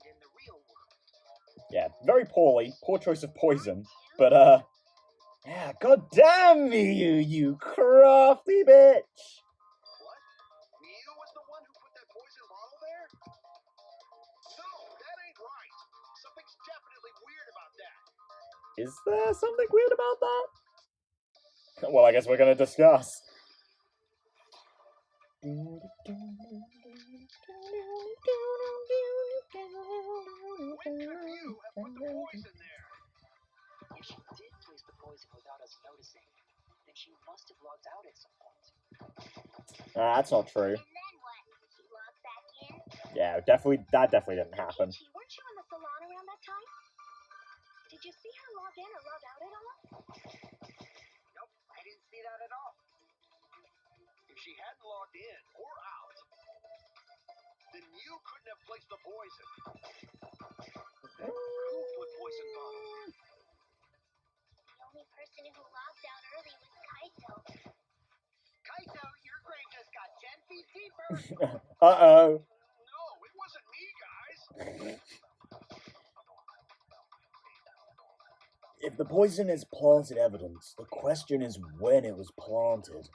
in the real world. Yeah, very poorly. Poor choice of poison. But, yeah, god damn me, you crafty bitch! What? Miu was the one who put that poison bottle there? No, that ain't right. Something's definitely weird about that. Is there something weird about that? Well, I guess we're gonna discuss. When could Miu have put the poison there? If she did place the poison without us noticing, then she must have logged out at some point. That's not true. And then what? She logged back in? Yeah, that definitely didn't happen. Kokichi, weren't you in the salon around that time? Did you see her log in or log out at all? Nope, I didn't see that at all. If she hadn't logged in or out, then Miu couldn't have placed the poison. Then who put poison bottle? The only person who logged out early was Kaito. Kaito, your grave just got 10 feet deeper. Uh-oh. No, it wasn't me, guys. If the poison is planted evidence, the question is when it was planted.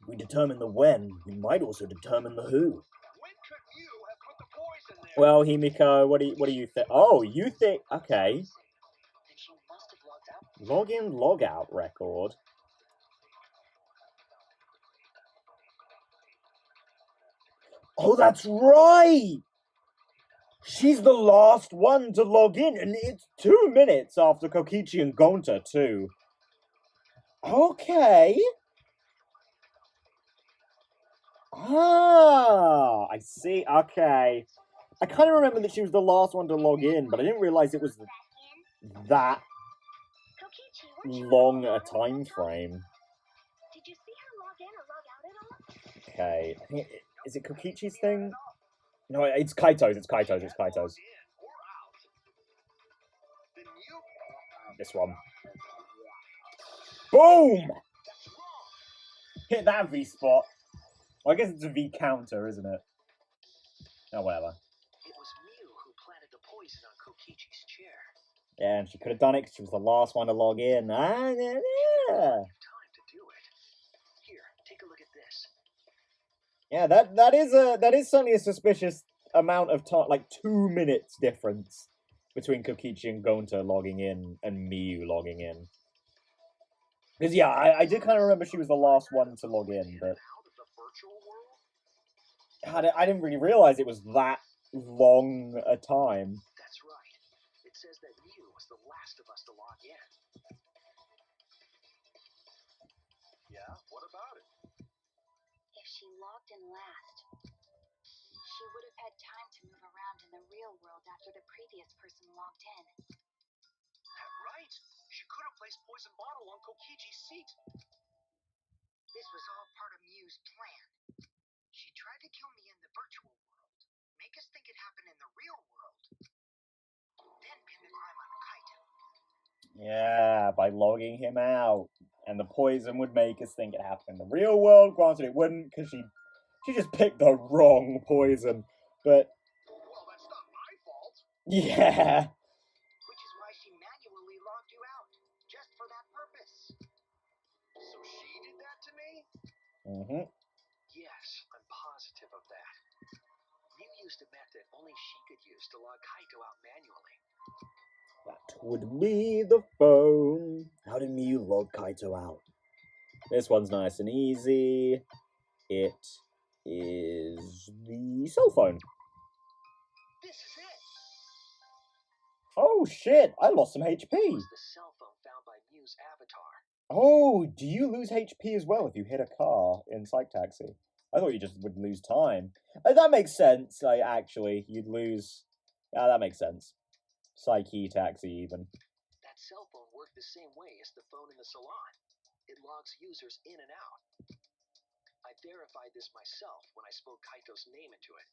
If we determine the when, we might also determine the who. When could Miu have put the poison there? Well, Himiko, what do you think? Oh, you think? Okay. Then she must have logged out. Log in, log out record. Oh, that's right! She's the last one to log in, and it's 2 minutes after Kokichi and Gonta, too. Okay. Ah, I see. Okay. I kind of remember that she was the last one to log in, but I didn't realize it was that Kokichi, weren't you in the long a salon time around that time? frame. Did you see her log in or log out at all? Okay. I think is it Kokichi's thing? No, it's Kaito's. It's Kaito's. It's Kaito's. In or out, then Miu. This one. Boom! That's wrong. Hit that V spot. Well, I guess it's a V counter, isn't it? Oh, whatever. It was Miu who planted the poison on Kokichi's chair. Yeah, and she could have done it because she was the last one to log in. Ah, yeah, yeah. Time to do it. Here, take a look at this. Yeah, that is certainly a suspicious amount of time, like 2 minutes difference between Kokichi and Gonta logging in and Miu logging in. Because yeah, I did kind of remember she was the last one to log in, but Out of the virtual world? I didn't really realize it was that long a time. That's right. It says that Miu was the last of us to log in. Yeah, what about it? If she logged in last, she would have had time to move around in the real world after the previous person logged in. That right. She could have placed poison bottle on Kokichi's seat. This was all part of Miu's plan. She tried to kill me in the virtual world, make us think it happened in the real world, then pin the crime on Kaito. Yeah, by logging him out. And the poison would make us think it happened in the real world. Granted, it wouldn't, because she just picked the wrong poison. But, Well, that's not my fault. yeah. Which is why she manually logged you out, just for that purpose. So she did that to me? Mm-hmm. Yes, I'm positive of that. Miu used a method only she could use to log Kaito out manually. That would be the phone. How did Miu log Kaito out? This one's nice and easy. It is the cell phone. This is it. Oh shit, I lost some HP. It was the cell phone found by Miu's avatar. Oh, do you lose HP as well if you hit a car in Psych Taxi? I thought you just would lose time. That makes sense, actually. You'd lose... Yeah, that makes sense. Psyche Taxi, even. That cell phone worked the same way as the phone in the salon. It logs users in and out. I verified this myself when I spoke Kaito's name into it.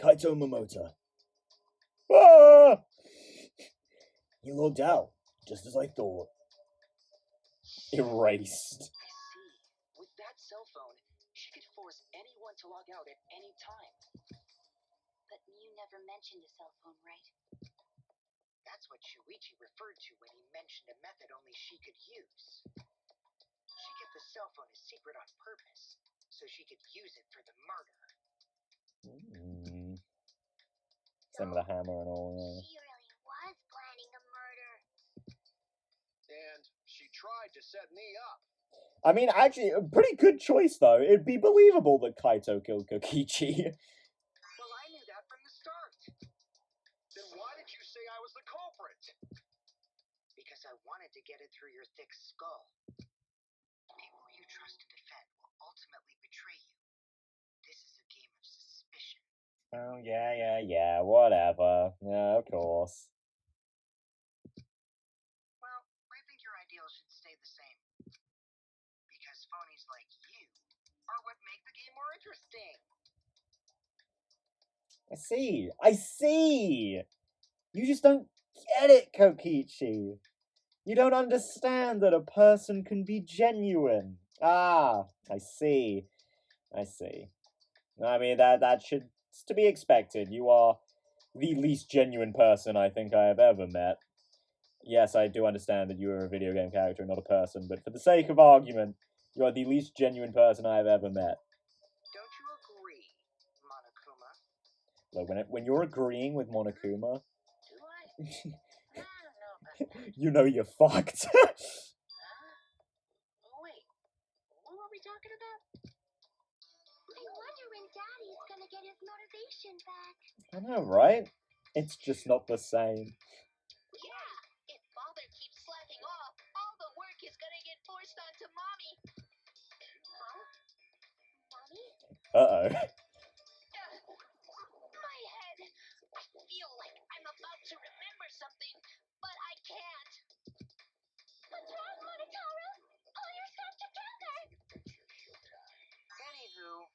Kaito Momota. Ah! He logged out, just as I thought. Erased. I see. With that cell phone, she could force anyone to log out at any time. But Mew never mentioned a cell phone, right? That's what Shuichi referred to when he mentioned a method only she could use. She kept the cell phone a secret on purpose, so she could use it for the murder. Same with the hammer and all, yeah. She really was planning a murder. And she tried to set me up. I mean, actually, a pretty good choice, though. It'd be believable that Kaito killed Kokichi. Well, I knew that from the start. Then why did you say I was the culprit? Because I wanted to get it through your thick skull. People you trust and defend will ultimately betray you. This is a game of suspicion. Oh, yeah, whatever. Yeah, of course. Well, I think your ideals should stay the same. Because phonies like you are what make the game more interesting. I see! You just don't get it, Kokichi. You don't understand that a person can be genuine. Ah, I see. I mean, that's to be expected. You are the least genuine person I think I have ever met. Yes, I do understand that you are a video game character and not a person, but for the sake of argument, you are the least genuine person I have ever met. Don't you agree, Monokuma? Like, when you're agreeing with Monokuma, Do I? I don't know about that. you know you're fucked. Oh, wait. What were we talking about? I wonder when Daddy's gonna get his motivation back. I know, right? It's just not the same. Yeah, if Father keeps slacking off, all the work is gonna get forced onto Mommy. Huh? Mommy? Uh-oh. My head. I feel like I'm about to remember something, but I can't. What's wrong, Monotaro? Pull yourself together! Anywho,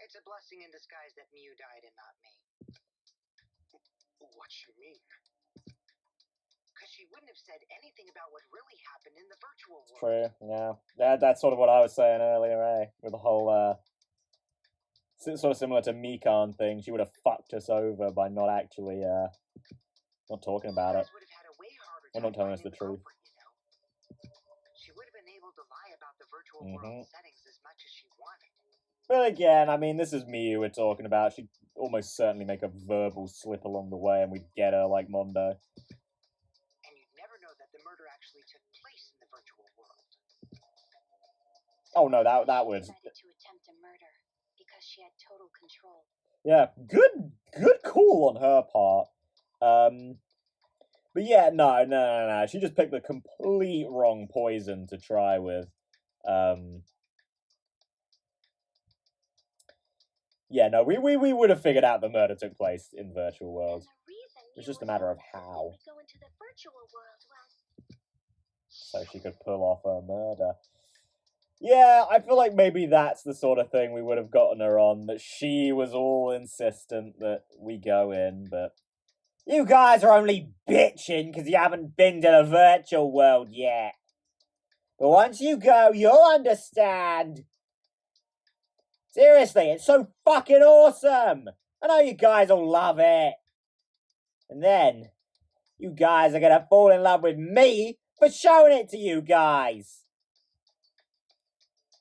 it's a blessing in disguise that Mew died and not me. What you mean? Because she wouldn't have said anything about what really happened in the virtual world. True, yeah. That's sort of what I was saying earlier, with the whole, sort of similar to Mikan thing. She would have fucked us over by not actually, not talking about it. Would have had a way harder Or not time telling us the finding truth. culprit, you know? She would have been able to lie about the virtual world settings as much as she wanted. But again, I mean, this is Miyu we're talking about. She'd almost certainly make a verbal slip along the way and we'd get her like Mondo. And you'd never know that the murder actually took place in the virtual world. Oh no, that would... She decided to attempt a murder because she had total control. Yeah, good call on her part. But yeah, no. She just picked the complete wrong poison to try with. Yeah, no, we would have figured out the murder took place in the virtual world. It's just a matter of how. Go into the virtual world was So she could pull off her murder. Yeah, I feel like maybe that's the sort of thing we would have gotten her on, that she was all insistent that we go in, but... You guys are only bitching because you haven't been to the virtual world yet. But once you go, you'll understand. Seriously, it's so fucking awesome. I know you guys will love it. And then, you guys are gonna fall in love with me for showing it to you guys.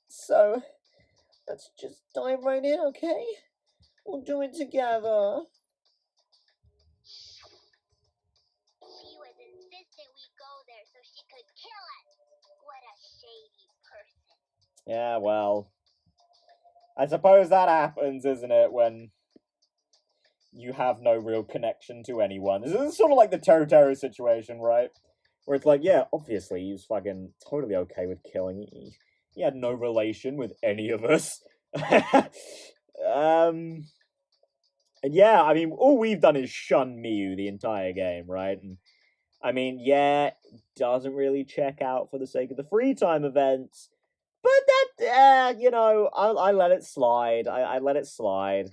So, let's just dive right in, okay? We'll do it together. She was insistent we go there so she could kill us. What a shady person. Yeah, well, I suppose that happens, isn't it, when you have no real connection to anyone. This is sort of like the Totoro situation, right? Where it's like, yeah, obviously he was fucking totally okay with killing. He had no relation with any of us. And yeah, I mean, all we've done is shun Miyu the entire game, right? And I mean, yeah, doesn't really check out for the sake of the free time events. But that, you know, I let it slide. I let it slide.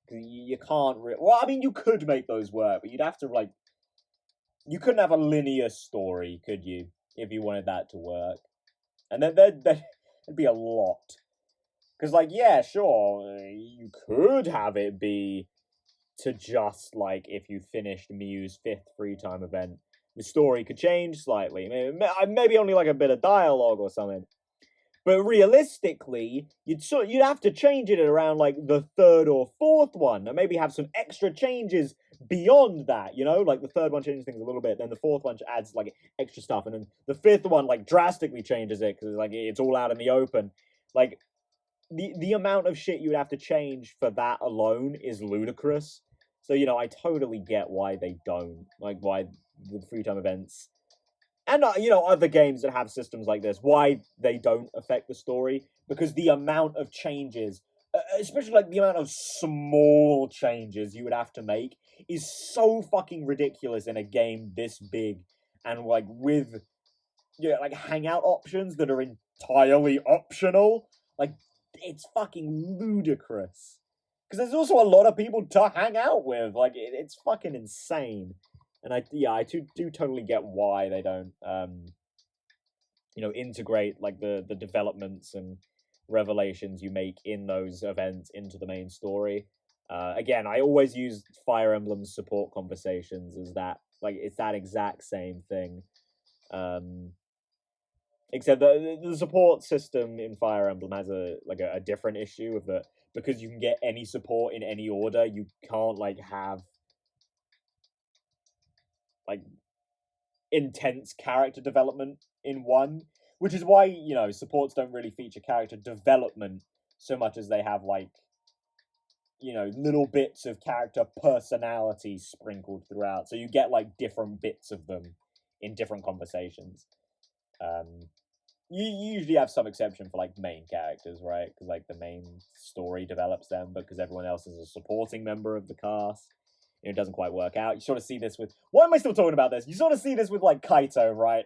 You can't well, I mean, you could make those work, but you'd have to, like... You couldn't have a linear story, could you? If you wanted that to work. And there'd be a lot Because, like, yeah, sure, you could have it be to just, like, if you finished Mew's 5th free time event, the story could change slightly. Maybe only, like, a bit of dialogue or something. But realistically, you'd have to change it around, like, the 3rd or 4th one, and maybe have some extra changes beyond that, you know? Like, the 3rd one changes things a little bit, then the 4th one adds, like, extra stuff, and then the 5th one, like, drastically changes it, because, like, it's all out in the open. Like, the amount of shit you would have to change for that alone is ludicrous. So, you know, I totally get why they don't. Like, why the free time events, and, you know, other games that have systems like this, why they don't affect the story. Because the amount of changes, especially, like, the amount of small changes you would have to make is so fucking ridiculous in a game this big. And, like, with, you know, like, hangout options that are entirely optional. Like, it's fucking ludicrous. Because there's also a lot of people to hang out with. Like, it's fucking insane. And I do totally get why they don't, you know, integrate, like, the developments and revelations you make in those events into the main story. Again, I always use Fire Emblem's support conversations as that, like, it's that exact same thing. Except the support system in Fire Emblem has a different issue with that, because you can get any support in any order, you can't, like, have, like, intense character development in one, which is why, you know, supports don't really feature character development so much as they have, like, you know, little bits of character personality sprinkled throughout, so you get, like, different bits of them in different conversations. You usually have some exception for, like, main characters, right? Because, like, the main story develops them, but because everyone else is a supporting member of the cast, you know, it doesn't quite work out. You sort of see this with... Why am I still talking about this? You sort of see this with, like, Kaito, right?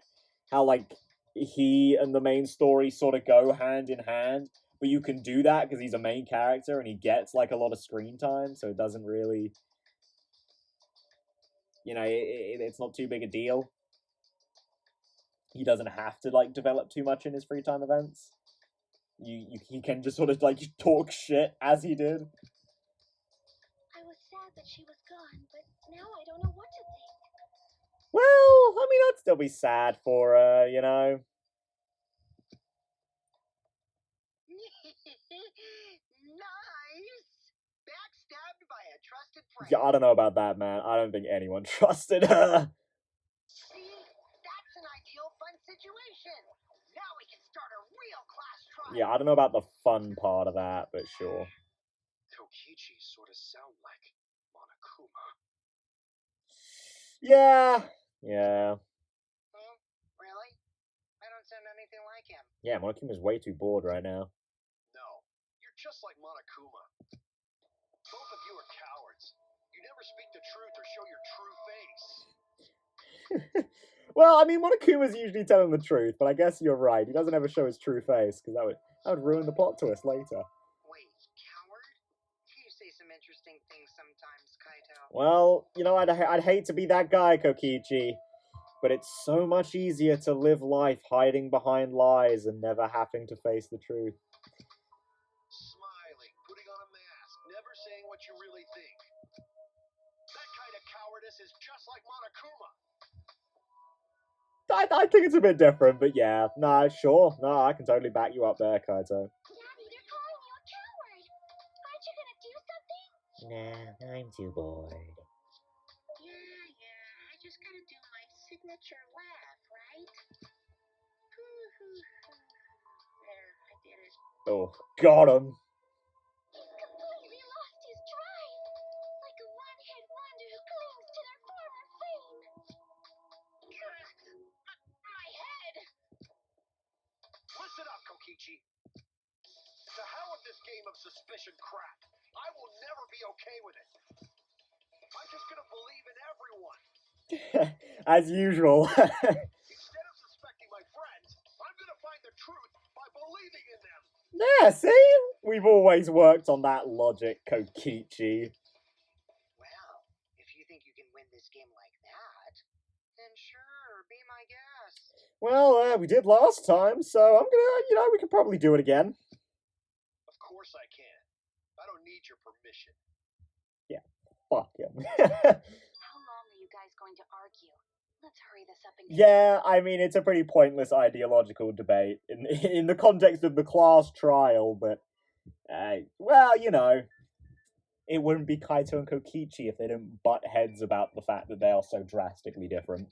How, like, he and the main story sort of go hand in hand, but you can do that because he's a main character and he gets, like, a lot of screen time, so it doesn't really... You know, it's not too big a deal. He doesn't have to, like, develop too much in his free time events. He can just sort of, like, talk shit as he did. I was sad that she was gone, but now I don't know what to think. Well, I mean, I'd still be sad for her, you know. Nice! Backstabbed by a trusted friend. Yeah, I don't know about that, man. I don't think anyone trusted her. See? That's an ideal fun situation. Now we can start a real class trial. Yeah, I don't know about the fun part of that, but sure. Kokichi sort of sound like Monokuma. Yeah. Really? I don't sound anything like him. Yeah, Monokuma's way too bored right now. No, you're just like Monokuma. Both of you are cowards. You never speak the truth or show your true face. Well, I mean, Monokuma's usually telling the truth, but I guess you're right. He doesn't ever show his true face, because that would ruin the plot twist later. Wait, coward? You say some interesting things sometimes, Kaito. Well, you know, I'd hate to be that guy, Kokichi, but it's so much easier to live life hiding behind lies and never having to face the truth. Smiling, putting on a mask, never saying what you really think. That kind of cowardice is just like Monokuma. I think it's a bit different, but yeah. Nah, sure. Nah, I can totally back you up there, Kaito. Daddy, they're calling you a coward. Aren't you gonna do something? Nah, I'm too bored. Yeah, I just gotta do my signature laugh, right? There, I did it. Oh, got him. He completely lost his drive, like a one-hit wonder who clings to their former fame. My head! Listen up, Kokichi. To hell with this game of suspicion crap. I will never be okay with it. I'm just gonna believe in everyone. As usual. Instead of suspecting my friends, I'm gonna find the truth by believing in them. Yeah, see? We've always worked on that logic, Kokichi. Well, if you think you can win this game like that, then sure, be my guest. Well, we did last time, so I'm gonna, you know, we can probably do it again. Of mission. Fuck him. How long are you guys going to argue? Let's hurry this up and get Yeah, I mean, it's a pretty pointless ideological debate in the context of the class trial, but, well, you know, it wouldn't be Kaito and Kokichi if they didn't butt heads about the fact that they are so drastically different.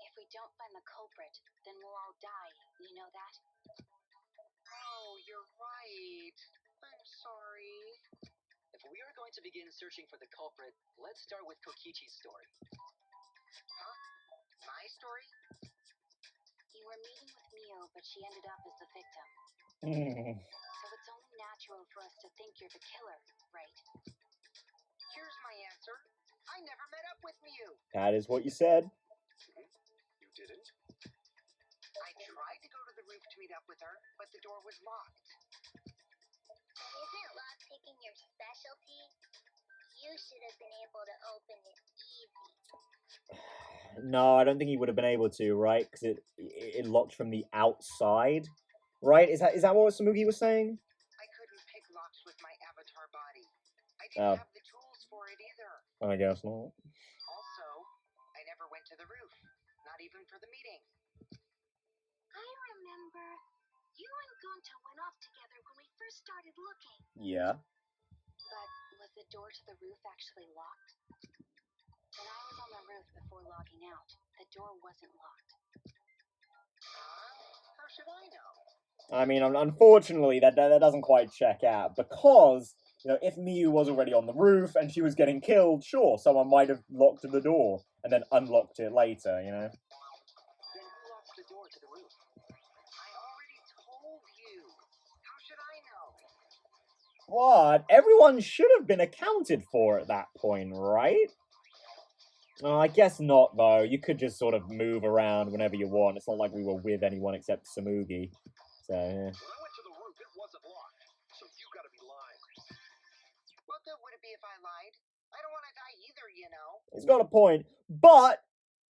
If we don't find the culprit, then we'll all die. You know that? Oh, you're right. I'm sorry. If we are going to begin searching for the culprit, let's start with Kokichi's story. Huh? My story? You were meeting with Mio, but she ended up as the victim. So it's only natural for us to think you're the killer, right? Here's my answer. I never met up with Mew. That is what you said. You didn't? I tried to go to the roof to meet up with her, but the door was locked. Isn't lockpicking your specialty? You should have been able to open it easy. No, I don't think he would have been able to, right? Because it locked from the outside, right? Is that what Samugi was saying? I couldn't pick locks with my avatar body. I didn't have the tools for it either. I guess not. Also, I never went to the roof, not even for the meeting. I remember you and Gonta went off together when we first started looking. Yeah. But was the door to the roof actually locked? When I was on the roof before logging out, the door wasn't locked. How should I know? I mean, unfortunately, that doesn't quite check out, because, you know, if Miyu was already on the roof and she was getting killed, sure, someone might have locked the door and then unlocked it later, you know? Then who locked the door to the roof? I already told you. How should I know? What? Everyone should have been accounted for at that point, right? Oh, I guess not, though. You could just sort of move around whenever you want. It's not like we were with anyone except Samugi. So, yeah. When I went to the roof, it wasn't locked. So you gotta be lying. What good would it be if I lied? I don't want to die either, you know. He's got a point. But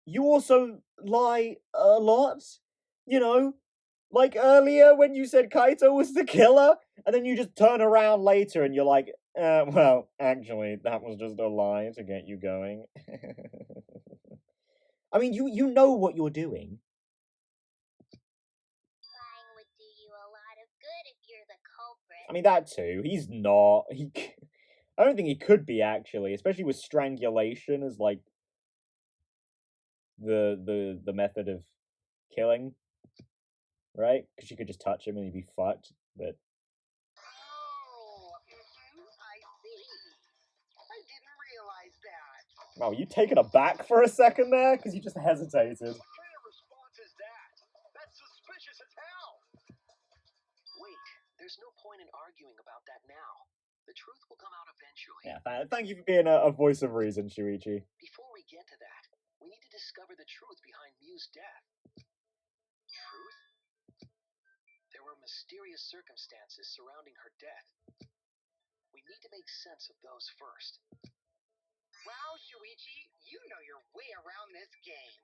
you also lie a lot. You know, like earlier when you said Kaito was the killer, and then you just turn around later and you're like, well, actually, that was just a lie to get you going. I mean, you know what you're doing. Lying would do you a lot of good if you're the culprit. I mean, that too. He's not. I don't think he could be, actually, especially with strangulation as, like, the method of killing, right? Because you could just touch him and he'd be fucked, but... Oh, I see. I didn't realize that. Wow, were you taken aback for a second there? Because you just hesitated. What kind of response is that? That's suspicious as hell. Wait, there's no point in arguing about that now. The truth will come out eventually. Yeah, thank you for being a voice of reason, Shuichi. Before we get to that, we need to discover the truth behind Mew's death. Truth? There were mysterious circumstances surrounding her death. We need to make sense of those first. Wow, Shuichi, you know your way around this game.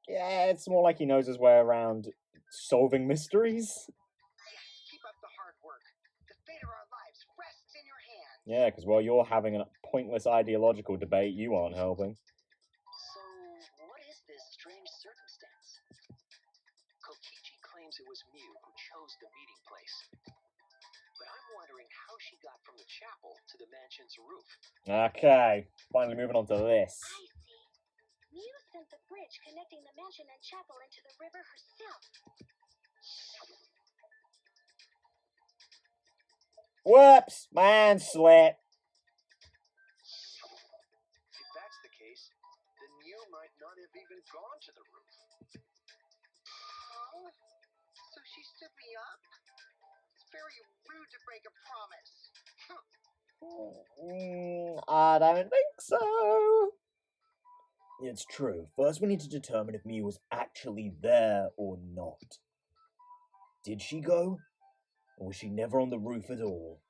Yeah, it's more like he knows his way around solving mysteries. Yes, keep up the hard work. The fate of our lives rests in your hands. Yeah, because while you're having a pointless ideological debate, you aren't helping. So, what is this strange circumstance? Kokichi claims it was Mew who chose the meeting place. But I'm wondering how she got from the chapel to the mansion's roof. Okay, finally moving on to this. I see. Mew sent the bridge connecting the mansion and chapel into the river herself. Whoops, my hand slipped. If that's the case, then you might not have even gone to the roof. Oh, so she stood me up? It's very rude to break a promise. I don't think so. It's true. First, we need to determine if Mew was actually there or not. Did she go? Or was she never on the roof at all?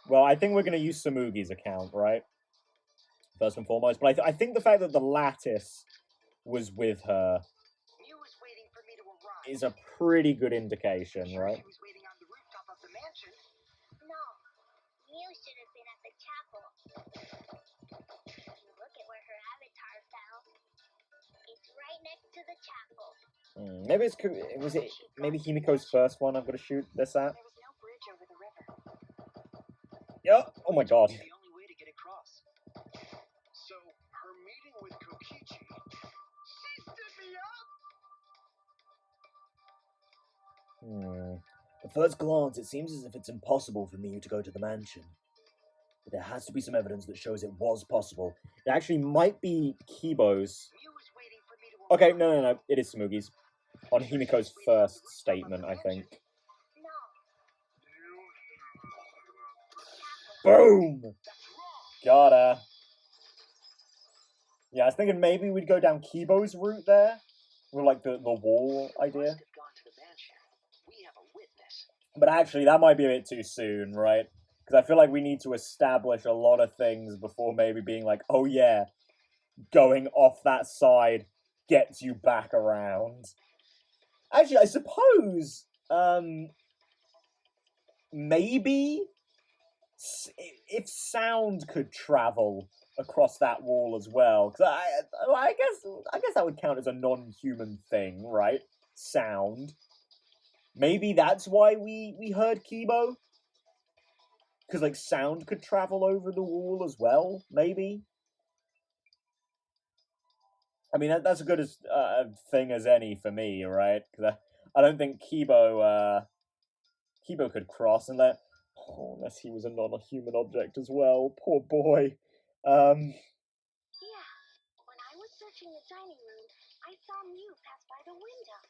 Well, I think we're going to use Samugi's account, right? First and foremost. But I think the fact that the lattice was with her Mew was waiting for me to arrive. is a pretty good indication, Sure, right? she was waiting on the rooftop of the mansion. No, to the chapel. Maybe it's was it maybe Himiko's first one I've got to shoot this at. There was no bridge over the river. Yeah. Oh my god. The only way to get across. So, her meeting with Kokichi, she stood me up! At first glance, it seems as if it's impossible for Miyu to go to the mansion. But there has to be some evidence that shows it was possible. It actually might be Kibo's. Mew was waiting for me to Okay, no. It is Smugi's. On Himiko's first statement, I think. No. Boom! That's wrong! Got her. Yeah, I was thinking maybe we'd go down Kibo's route there. With, like, the wall Must idea. have gone to the mansion. We have a witness. But actually, that might be a bit too soon, right? Because I feel like we need to establish a lot of things before maybe being like, oh yeah, going off that side gets you back around. Actually, I suppose, maybe if sound could travel across that wall as well, because I guess that would count as a non-human thing, right? Sound. Maybe that's why we heard Kibo. Because like sound could travel over the wall as well. Maybe. I mean that's as good as thing as any for me, right? Because I don't think Kibo could cross unless he was a non-human object as well. Poor boy. Yeah. When I was searching the dining room, I saw Mew pass by the window.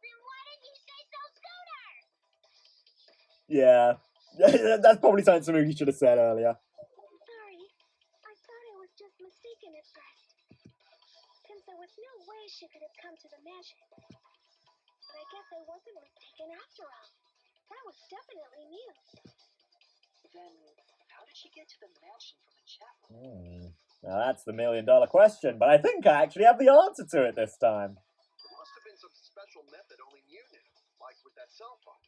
Then why didn't you say so sooner? Yeah. That's probably something Samugi should have said earlier. Sorry. I thought I was just mistaken at first. Since there was no way she could have come to the mansion. But I guess I wasn't mistaken after all. That was definitely Mew. Then, how did she get to the mansion from the chapel? Now that's the million-dollar question, but I think I actually have the answer to it this time. There must have been some special method only Mew knew, like with that cell phone.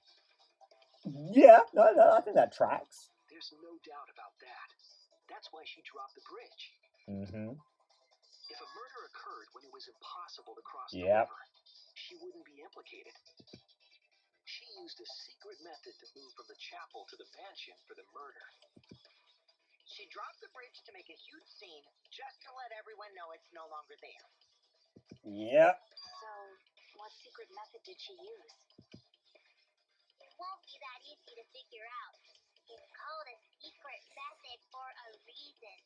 Yeah, no, I think that tracks. There's no doubt about that. That's why she dropped the bridge. Mm-hmm. If a murder occurred when it was impossible to cross the Yep. river, she wouldn't be implicated. She used a secret method to move from the chapel to the mansion for the murder. She dropped the bridge to make a huge scene, just to let everyone know it's no longer there. Yep. So, what secret method did she use? It won't be that easy to figure out. It's called a secret method for a reason.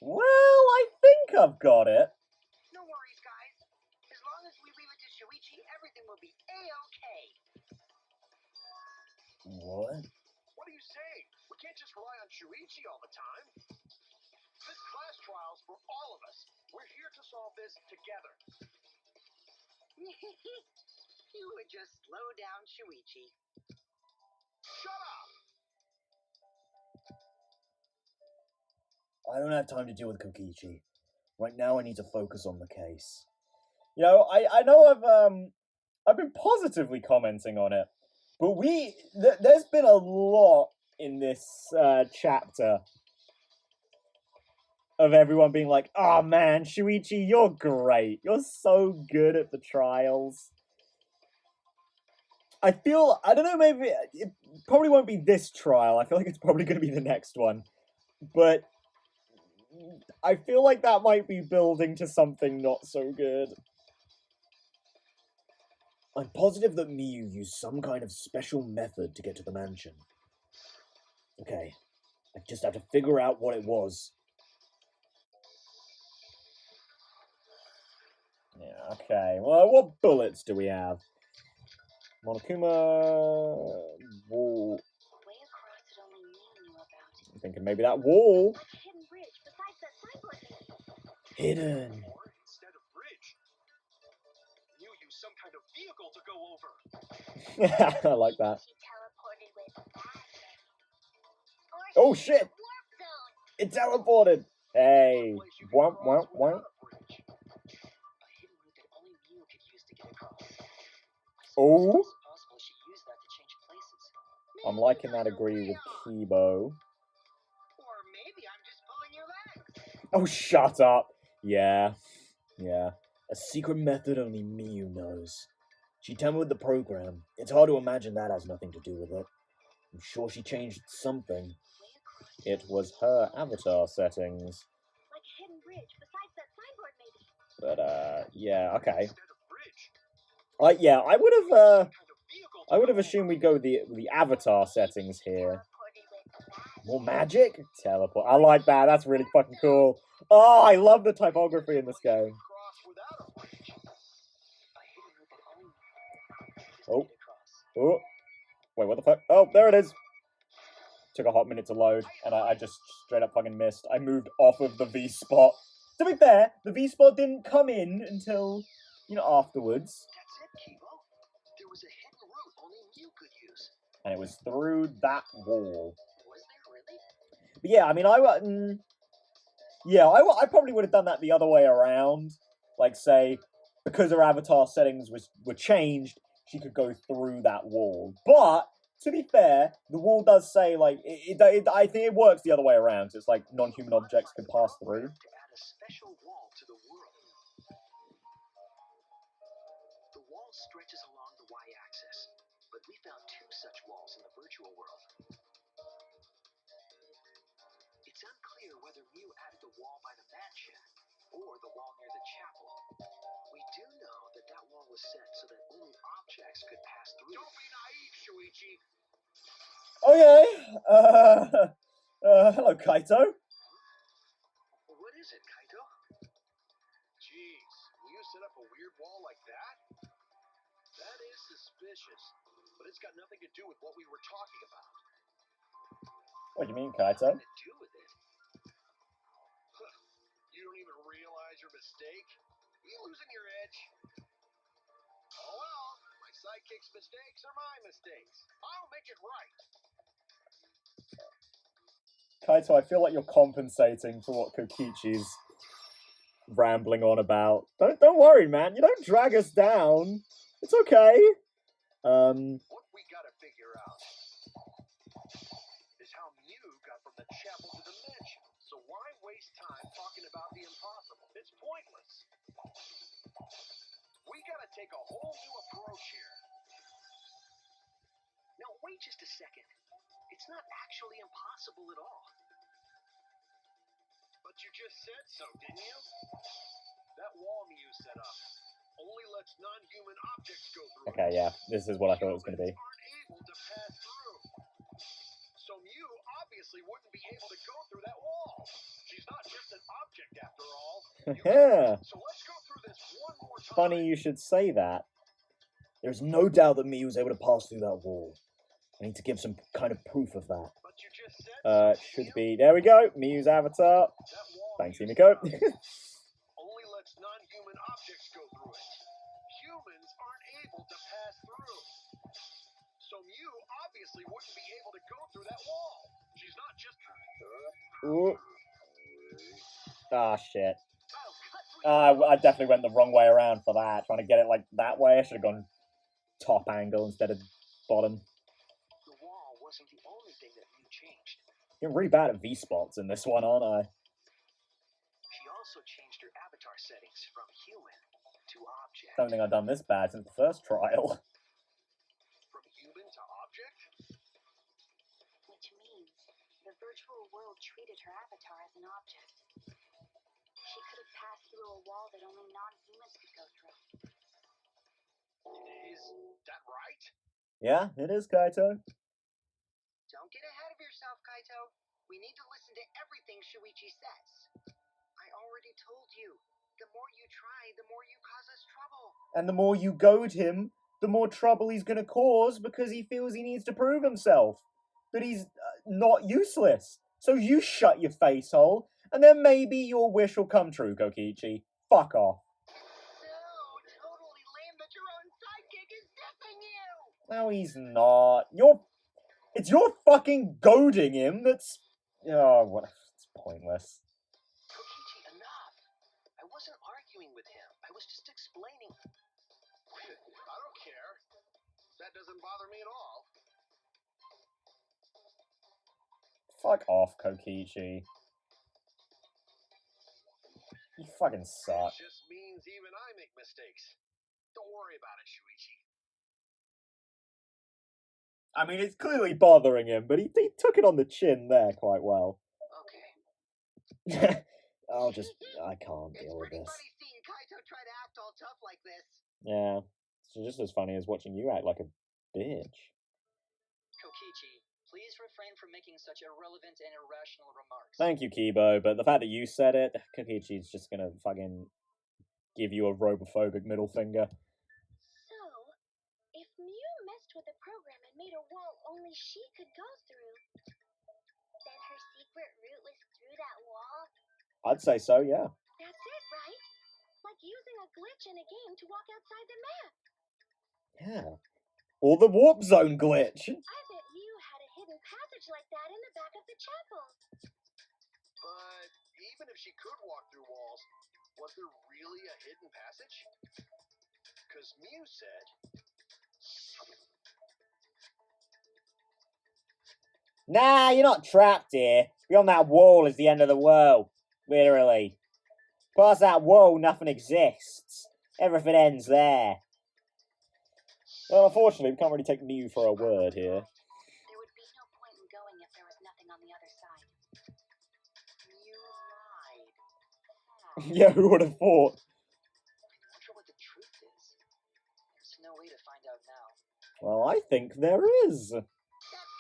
Well, I think I've got it. No worries, guys. As long as we leave it to Shuichi, everything will be A-okay. What? What are you saying? We can't just rely on Shuichi all the time. This class trial's for all of us. We're here to solve this together. You would just slow down Shuichi. Shut up! I don't have time to deal with Kokichi. Right now I need to focus on the case. You know, I know I've been positively commenting on it, but there's been a lot in this chapter of everyone being like, "Oh man, Shuichi, you're great. You're so good at the trials." I don't know, maybe it probably won't be this trial. I feel like it's probably going to be the next one, but I feel like that might be building to something not so good. I'm positive that Miyu used some kind of special method to get to the mansion. Okay, I just have to figure out what it was. Yeah, okay. Well, what bullets do we have? Monokuma... Wall. Way across it only Mew knew about. I'm thinking maybe that wall. Like a hidden bridge besides that cycler thing. Hidden. Or instead of bridge, Mew used some kind of vehicle to go over. I like that. She teleported with magic. Or Oh, she's shit. in the warp zone. It teleported. Hey. Place you can Womp, cross womp, womp. without a bridge. A hidden route that only Mew could use to get across. I Oh. suppose it's possible she used that to change places. I'm liking that agree with Kibo. Or maybe I'm just pulling your leg. Oh, shut up. Yeah. Yeah. A secret method only Miyu knows. She tampered with the program. It's hard to imagine that has nothing to do with it. I'm sure she changed something. It was her avatar settings. Like a hidden bridge, besides that signboard maybe. But, yeah, okay. Instead of bridge, Yeah, I would have, kind of vehicle to I would have go assumed over. we'd go with the avatar settings here. Teleported with magic. More magic? Teleport. I like that. That's really fucking cool. Oh, I love the typography in this game. Cross without a bridge. A hidden route that only is Oh. to get across. Oh. Wait, what the fuck? Oh, there it is. Took a hot minute to load, and I just straight up fucking missed. I moved off of the V spot. To be fair, the V spot didn't come in until, afterwards. That's it, Kibo. There was a hidden route only Mew could use. And it was through that wall. Was there really? But yeah, I mean, I probably would have done that the other way around. Like, say, because her avatar settings were changed, she could go through that wall. But to be fair, the wall does say like I think it works the other way around. So it's like non-human objects can pass through. To add a special wall to the world. The wall stretches along the y-axis, but we found 2 such walls in the virtual world. It's unclear whether Mew added the wall by the mansion or the wall near the chapel. We do know that that wall was set so that only objects could pass through. Don't be naive, Shuichi. Okay. Hello, Kaito. What is it, Kaito? Jeez, you set up a weird wall like that? That is suspicious, but it's got nothing to do with what we were talking about. What do you mean, Kaito? Nothing to do with it. You don't even realize your mistake? You losing your edge? Oh well, my sidekick's mistakes are my mistakes. I'll make it right. Kaito, I feel like you're compensating for what Kokichi's rambling on about. Don't worry, man. You don't drag us down. It's okay. What we gotta figure out is how Mew got from the chapel to the mansion. So why waste time talking about the impossible? It's pointless. We gotta take a whole new approach here. Now, wait just a second. It's not actually impossible at all. But you just said so, didn't you? That wall Mew set up only lets non-human objects go through. Okay, yeah. This is what I thought it was going to be. Humans aren't able to pass through. So Mew obviously wouldn't be able to go through that wall. She's not just an object after all. Yeah. So let's go through this one more time. Funny you should say that. There's no doubt that Miyu was able to pass through that wall. I need to give some kind of proof of that. But you just said Should be... There we go. Miyu's avatar. that wall Thanks, Mew Himiko. set up only lets non-human objects go through it. Humans aren't able to pass through. So Mew obviously wouldn't be able to go through that wall. She's not just... Ooh. Ah, shit. Oh, I definitely went the wrong way around for that. Trying to get it like that way. I should have gone top angle instead of bottom. the wall wasn't the only thing that Mew changed. You're really bad at V-spots in this one, aren't I? She also changed her avatar settings from human to object. Don't think I've done this bad since the first trial. From human to object? Which means the virtual world treated her avatar as an object. She could have passed through a wall that only non-humans could go through. Is that right? Yeah, it is, Kaito. Don't get ahead of yourself, Kaito. We need to listen to everything Shuichi says. I already told you. The more you try, the more you cause us trouble. And the more you goad him, the more trouble he's going to cause because he feels he needs to prove himself. That he's not useless. So you shut your face hole, and then maybe your wish will come true, Kokichi. Fuck off. So totally lame that your own sidekick is dissing you! No, he's not. It's your fucking goading him that's... Oh, what? It's pointless. Kokichi, enough! I wasn't arguing with him. I was just explaining. I don't care. That doesn't bother me at all. Fuck off, Kokichi. You fucking suck. It just means means even I make mistakes. Don't worry about it, Shuichi. I mean, it's clearly bothering him, but he took it on the chin there quite well. Okay. I can't It's deal with pretty this. funny seeing Kaito try to act all tough like this. Yeah, it's just as funny as watching you act like a bitch. Kokichi, please refrain from making such irrelevant and irrational remarks. Thank you, Kibo, but the fact that you said it, Kokichi's just gonna fucking give you a robophobic middle finger. So, if Mew messed with the program and made a wall only she could go through, then her secret route was through that wall? I'd say so, yeah. That's it, right? Like using a glitch in a game to walk outside the map. Yeah. Or the warp zone glitch. I bet Mew had a hidden passage like that in the back of the chapel. But even if she could walk through walls, was there really a hidden passage? Because Mew said... Nah, you're not trapped here. Beyond that wall is the end of the world. Literally. Past that wall, nothing exists. Everything ends there. Well, unfortunately, we can't really take Mew for a word here. There would be no point in going if there was nothing on the other side. You lied. Yeah, who would have thought? I wonder what the truth is. There's no way to find out now. Well, I think there is. That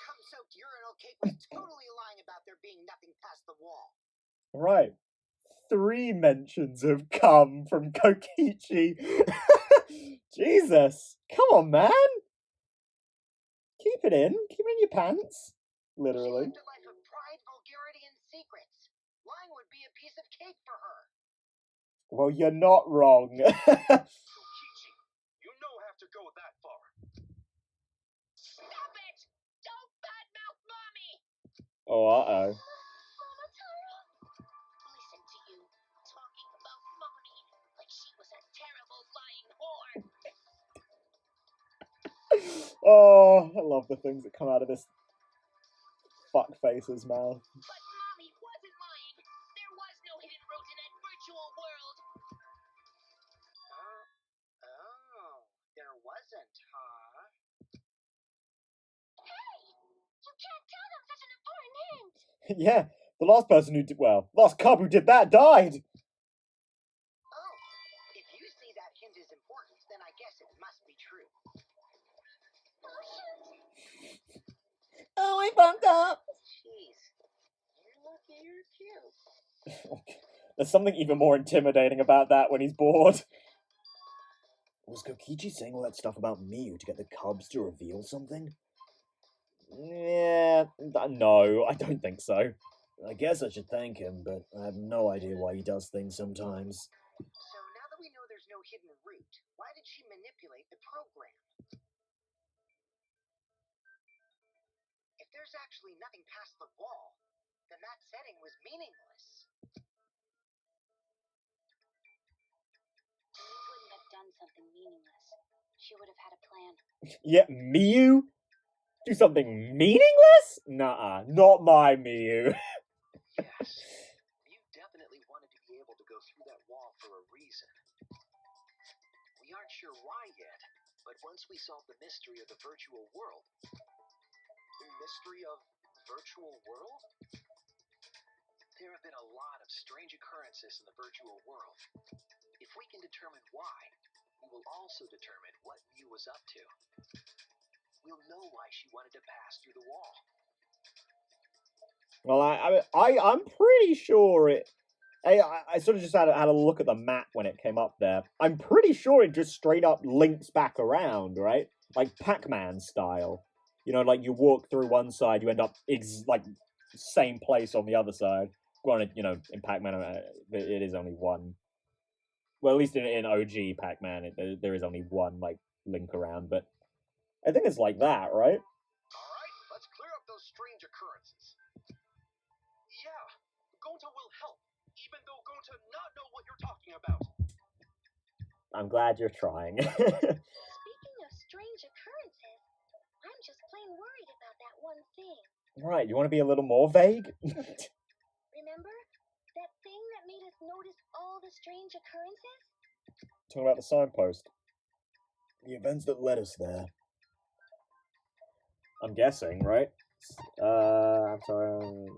cum-soaked urinal cake was totally lying about there being nothing past the wall. Right. 3 mentions have come from Kokichi. Jesus. Come on, man. Keep it in. Keep it in your pants. Literally. She lived a life of pride, vulgarity, and secrets. Lying would be a piece of cake for her. Well, you're not wrong. Kokichi, you don't have to go that far. Stop it! Don't badmouth Mommy! Oh, uh-oh. Mama Taro! Listen to you, talking about Mommy like she was a terrible lying whore. Oh, I love the things that come out of this fuckface's mouth. But Mommy wasn't lying. There was no hidden route in that virtual world. Oh, there wasn't, huh? Hey! You can't tell them such an important hint! Yeah, the last person who did, well, last cub who did that died. Oh, if you see that hint is important, then I guess it must be true. Oh, shoot! Oh, I fucked up. Jeez, you're lucky you're cute. There's something even more intimidating about that when he's bored. Was Kokichi saying all that stuff about Miu to get the cubs to reveal something? Yeah, no, I don't think so. I guess I should thank him, but I have no idea why he does things sometimes. So now that we know there's no hidden route, why did she manipulate the program? If there's actually nothing past the wall, then that setting was meaningless. Mew wouldn't have done something meaningless. She would have had a plan. Yeah, Miu? Do something meaningless? Nuh-uh, not my Miu. Yes. Mew definitely wanted to be able to go through that wall for a reason. We aren't sure why yet, but once we solve the mystery of the virtual world... The mystery of virtual world? There have been a lot of strange occurrences in the virtual world. If we can determine why, we will also determine what Mew was up to. We'll know why she wanted to pass through the wall. Well, I'm pretty sure it... I sort of just had a look at the map when it came up there. I'm pretty sure it just straight up links back around, right? Like Pac-Man style. You know, like you walk through one side, you end up same place on the other side. Granted, you know, in Pac-Man, it is only one. Well, at least in OG Pac-Man, there is only one like link around. But I think it's like that, right? All right, let's clear up those strange occurrences. Yeah, Gonta will help, even though Gonta not know what you're talking about. I'm glad you're trying. Speaking of strange occurrences, I'm just plain worried about that one thing. Right, you want to be a little more vague? Remember? That thing that made us notice all the strange occurrences? Talking about the signpost. The events that led us there. I'm guessing, right? I'm sorry.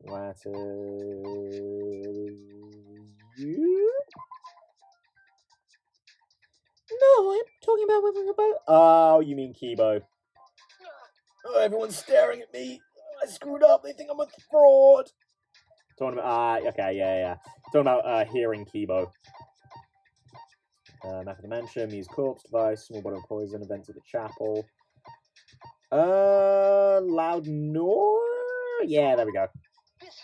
Lattice. No, I'm talking about when we were about. Oh, you mean Kibo. Oh, everyone's staring at me. I screwed up. They think I'm a fraud. Talking about. Okay, yeah. Talking about hearing Kibo. Map of the mansion, Mew's corpse device, small bottle of poison, events at the chapel. Loud noise? Yeah, there we go. This is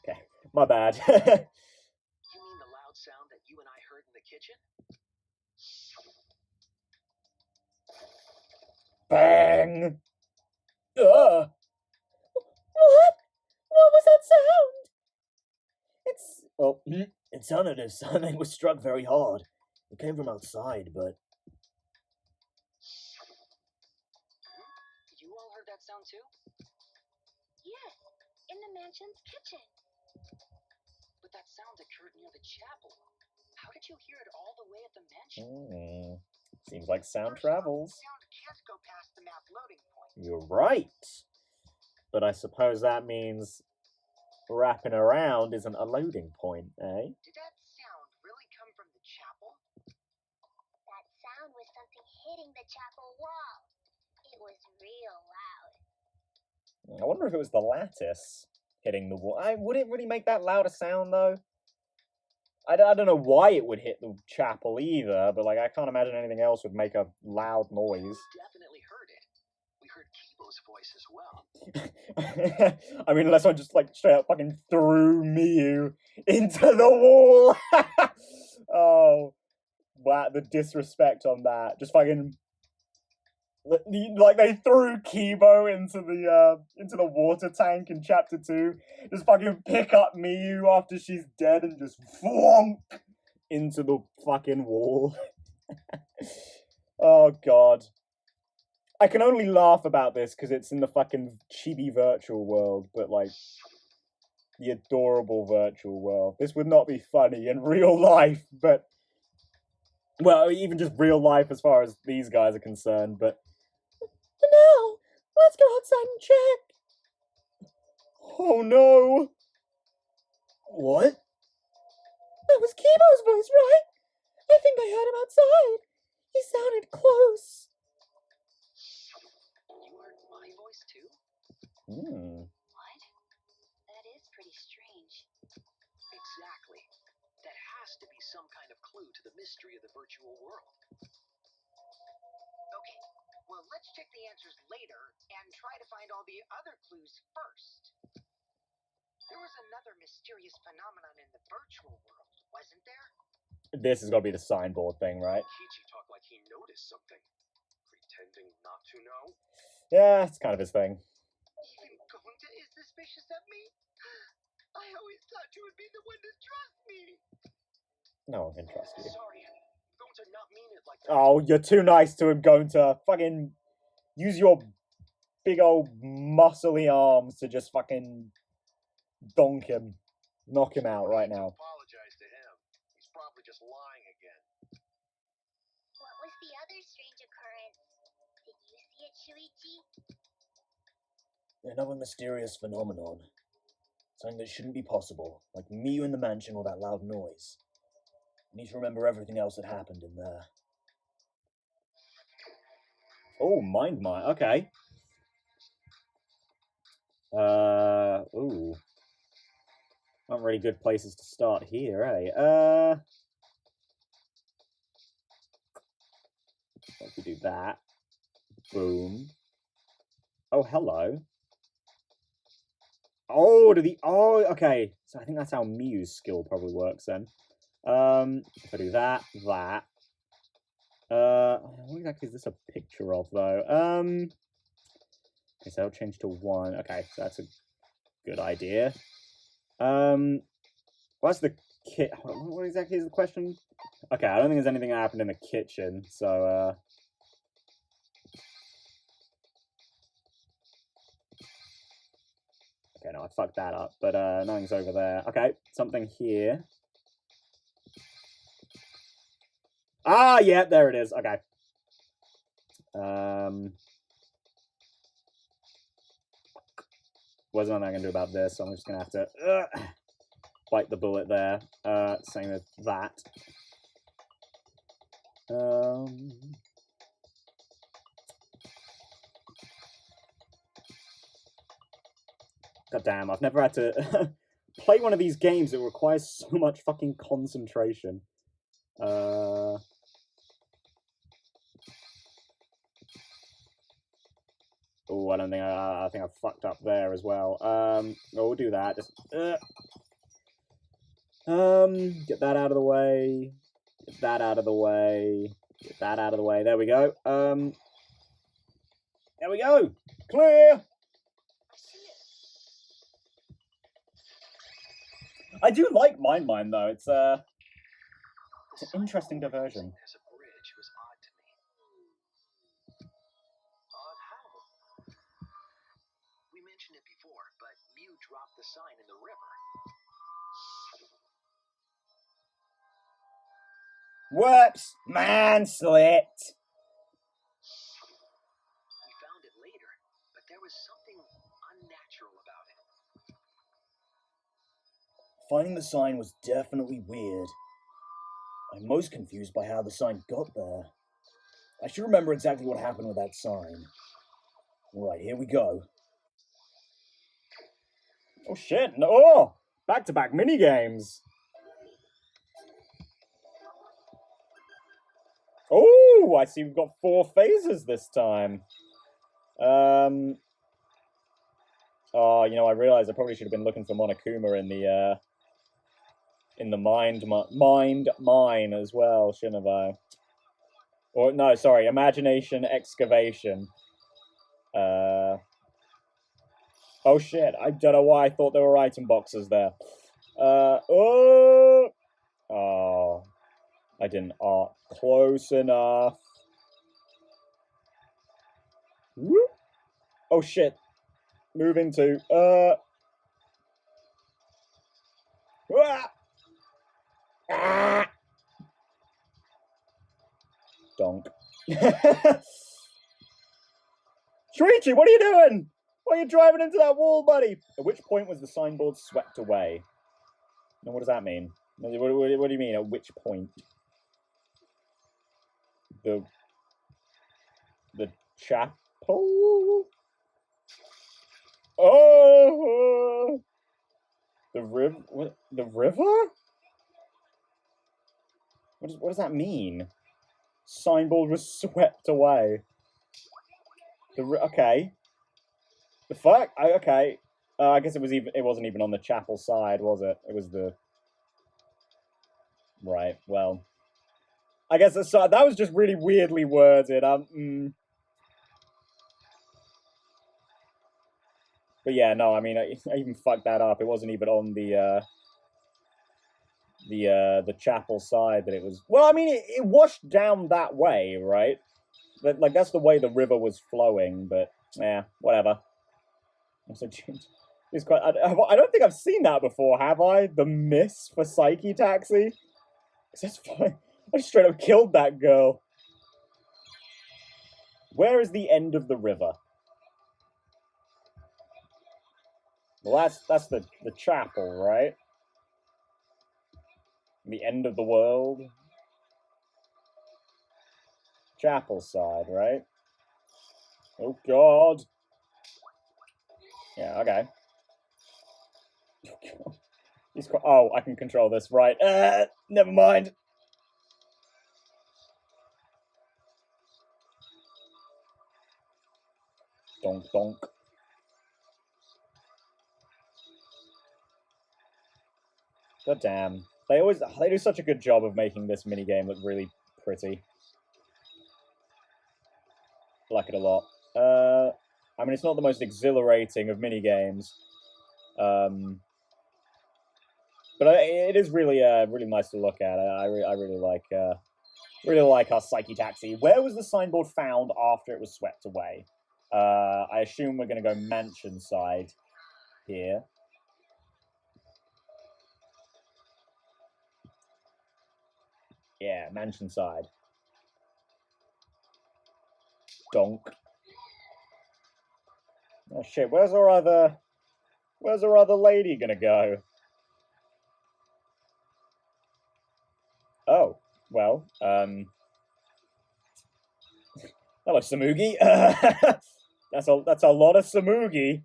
it! Okay, my bad. You mean the loud sound that you and I heard in the kitchen? Bang! What? What was that sound? It's... Oh, it sounded as something was struck very hard. It came from outside, but... You all heard that sound too? Yes, in the mansion's kitchen. But that sound occurred near the chapel. How did you hear it all the way at the mansion? Seems like sound First off, travels. sound can't go past the map loading point. You're right. But I suppose that means wrapping around isn't a loading point, eh? Did that sound really come from the chapel? That sound was something hitting the chapel wall. It was real loud. I wonder if it was the lattice hitting the wall. Would it really make that loud a sound, though? I don't know why it would hit the chapel either, but like I can't imagine anything else would make a loud noise. We definitely heard it. We heard Kibo's voice as well. I mean, unless I just like straight up fucking threw Miu into the wall. Oh, wow, the disrespect on that. Just fucking like they threw Kibo into the water tank in chapter 2. Just fucking pick up Miu after she's dead and just flonk into the fucking wall. Oh god. I can only laugh about this because it's in the fucking chibi virtual world, but like the adorable virtual world. This would not be funny in real life, but well, even just real life as far as these guys are concerned, but now, let's go outside and check. Oh no. What? That was Kibo's voice, right? I think I heard him outside. He sounded close. You heard my voice too? What? That is pretty strange. Exactly. That has to be some kind of clue to the mystery of the virtual world. Okay, well, let's check the answers later and try to find all the other clues first. There was another mysterious phenomenon in the virtual world, wasn't there? This is gonna be the signboard thing, right? Kichi talked like he noticed something, pretending not to know. Yeah, it's kind of his thing. Even Gonta is suspicious of me? I always thought you would be the one to trust me. No one can trust you. Sorry, don't not mean it like that. Oh, you're too nice to him, going to fucking use your big old muscly arms to just fucking donk him. Knock him out right now. Apologize to him. He's probably just lying again. What was the other strange occurrence? Did you see it, Shuichi? Another mysterious phenomenon. Something that shouldn't be possible. Like Miu in the mansion or that loud noise. I need to remember everything else that happened in there. Oh, mind my. Okay. Ooh. Not really good places to start here, eh? If we do that. Boom. Oh, hello. Oh, okay. So I think that's how Miu's skill probably works then. If I do that. What exactly is this a picture of, though? Okay, so I'll change to 1. Okay, so that's a good idea. What's the what exactly is the question? Okay, I don't think there's anything that happened in the kitchen, so, okay, no, I fucked that up, but, nothing's over there. Okay, something here. Ah, yeah, there it is. Okay. Wasn't nothing I can do about this, so I'm just gonna have to bite the bullet there. Same with that. God damn, I've never had to play one of these games that requires so much fucking concentration. Oh, I don't think I think I've fucked up there as well. We'll do that. Just get that out of the way. Get that out of the way. Get that out of the way. There we go. There we go. Clear. I do like Mine though. It's an interesting diversion. As a bridge was odd to me. Odd how? We mentioned it before, but Mew dropped the sign in the river. Whoops! Man slipped. We found it later, but there was something unnatural about it. Finding the sign was definitely weird. I'm most confused by how the sign got there. I should remember exactly what happened with that sign. Right, here we go. Oh shit, no! Oh! Back-to-back minigames! Oh, I see we've got 4 phases this time. Oh, you know, I realized I probably should have been looking for Monokuma in the mind mine as well, shouldn't I? Or no, sorry, imagination excavation. Oh shit! I don't know why I thought there were item boxes there. Oh, I didn't arc close enough. Whoop. Oh shit! Moving to Ah! Donk. Shriichi, what are you doing? Why are you driving into that wall, buddy? At which point was the signboard swept away? Now, what does that mean? What do you mean, at which point? The chapel? Oh! The river? The river? What does that mean? Signboard was swept away. Okay. The fuck? Okay. I guess it wasn't even on the chapel side, was it? It was the... Right, well... I guess that was just really weirdly worded. But yeah, no, I mean, I even fucked that up. It wasn't even on the chapel side that it was... Well, I mean, it washed down that way, right? Like, that's the way the river was flowing, but, yeah, whatever. It's quite... I don't think I've seen that before, have I? The miss for Psyche Taxi? That's fine. I straight up killed that girl. Where is the end of the river? Well, that's the chapel, right? The end of the world? Chapel side, right? Oh, God. Yeah, okay. Oh, I can control this, right. Never mind. Donk, donk. God damn. They do such a good job of making this minigame look really pretty. I like it a lot. I mean, it's not the most exhilarating of minigames. But it is really really nice to look at. I really like our Psyche Taxi. Where was the signboard found after it was swept away? I assume we're going to go mansion side here. Yeah, mansion side. donk. Oh shit, where's our other lady gonna go? Oh, well, hello, Samugi. That's a lot of Samugi.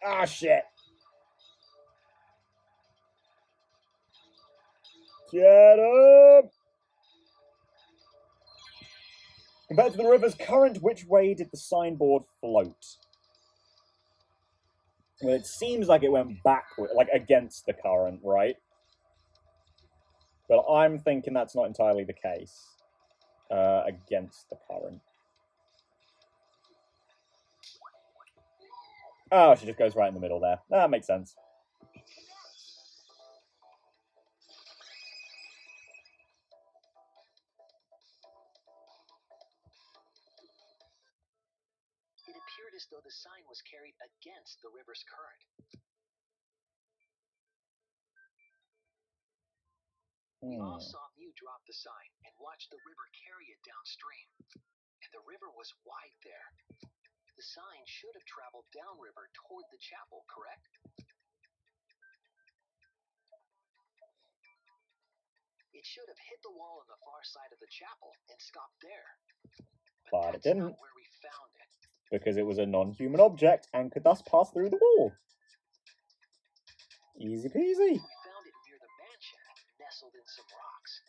Ah, shit. Get up! Compared to the river's current, which way did the signboard float? Well, it seems like it went backward, like against the current, right? But I'm thinking that's not entirely the case. Against the current. Oh, she just goes right in the middle there. That makes sense. It appeared as though the sign was carried against the river's current. We all saw Mew drop the sign and watch the river carry it downstream. And the river was wide there. The sign should have traveled downriver toward the chapel, correct? It should have hit the wall on the far side of the chapel and stopped there. But it that's didn't. Not where we found it. Because it was a non-human object and could thus pass through the wall. Easy peasy. We found it near the mansion, nestled in some rocks.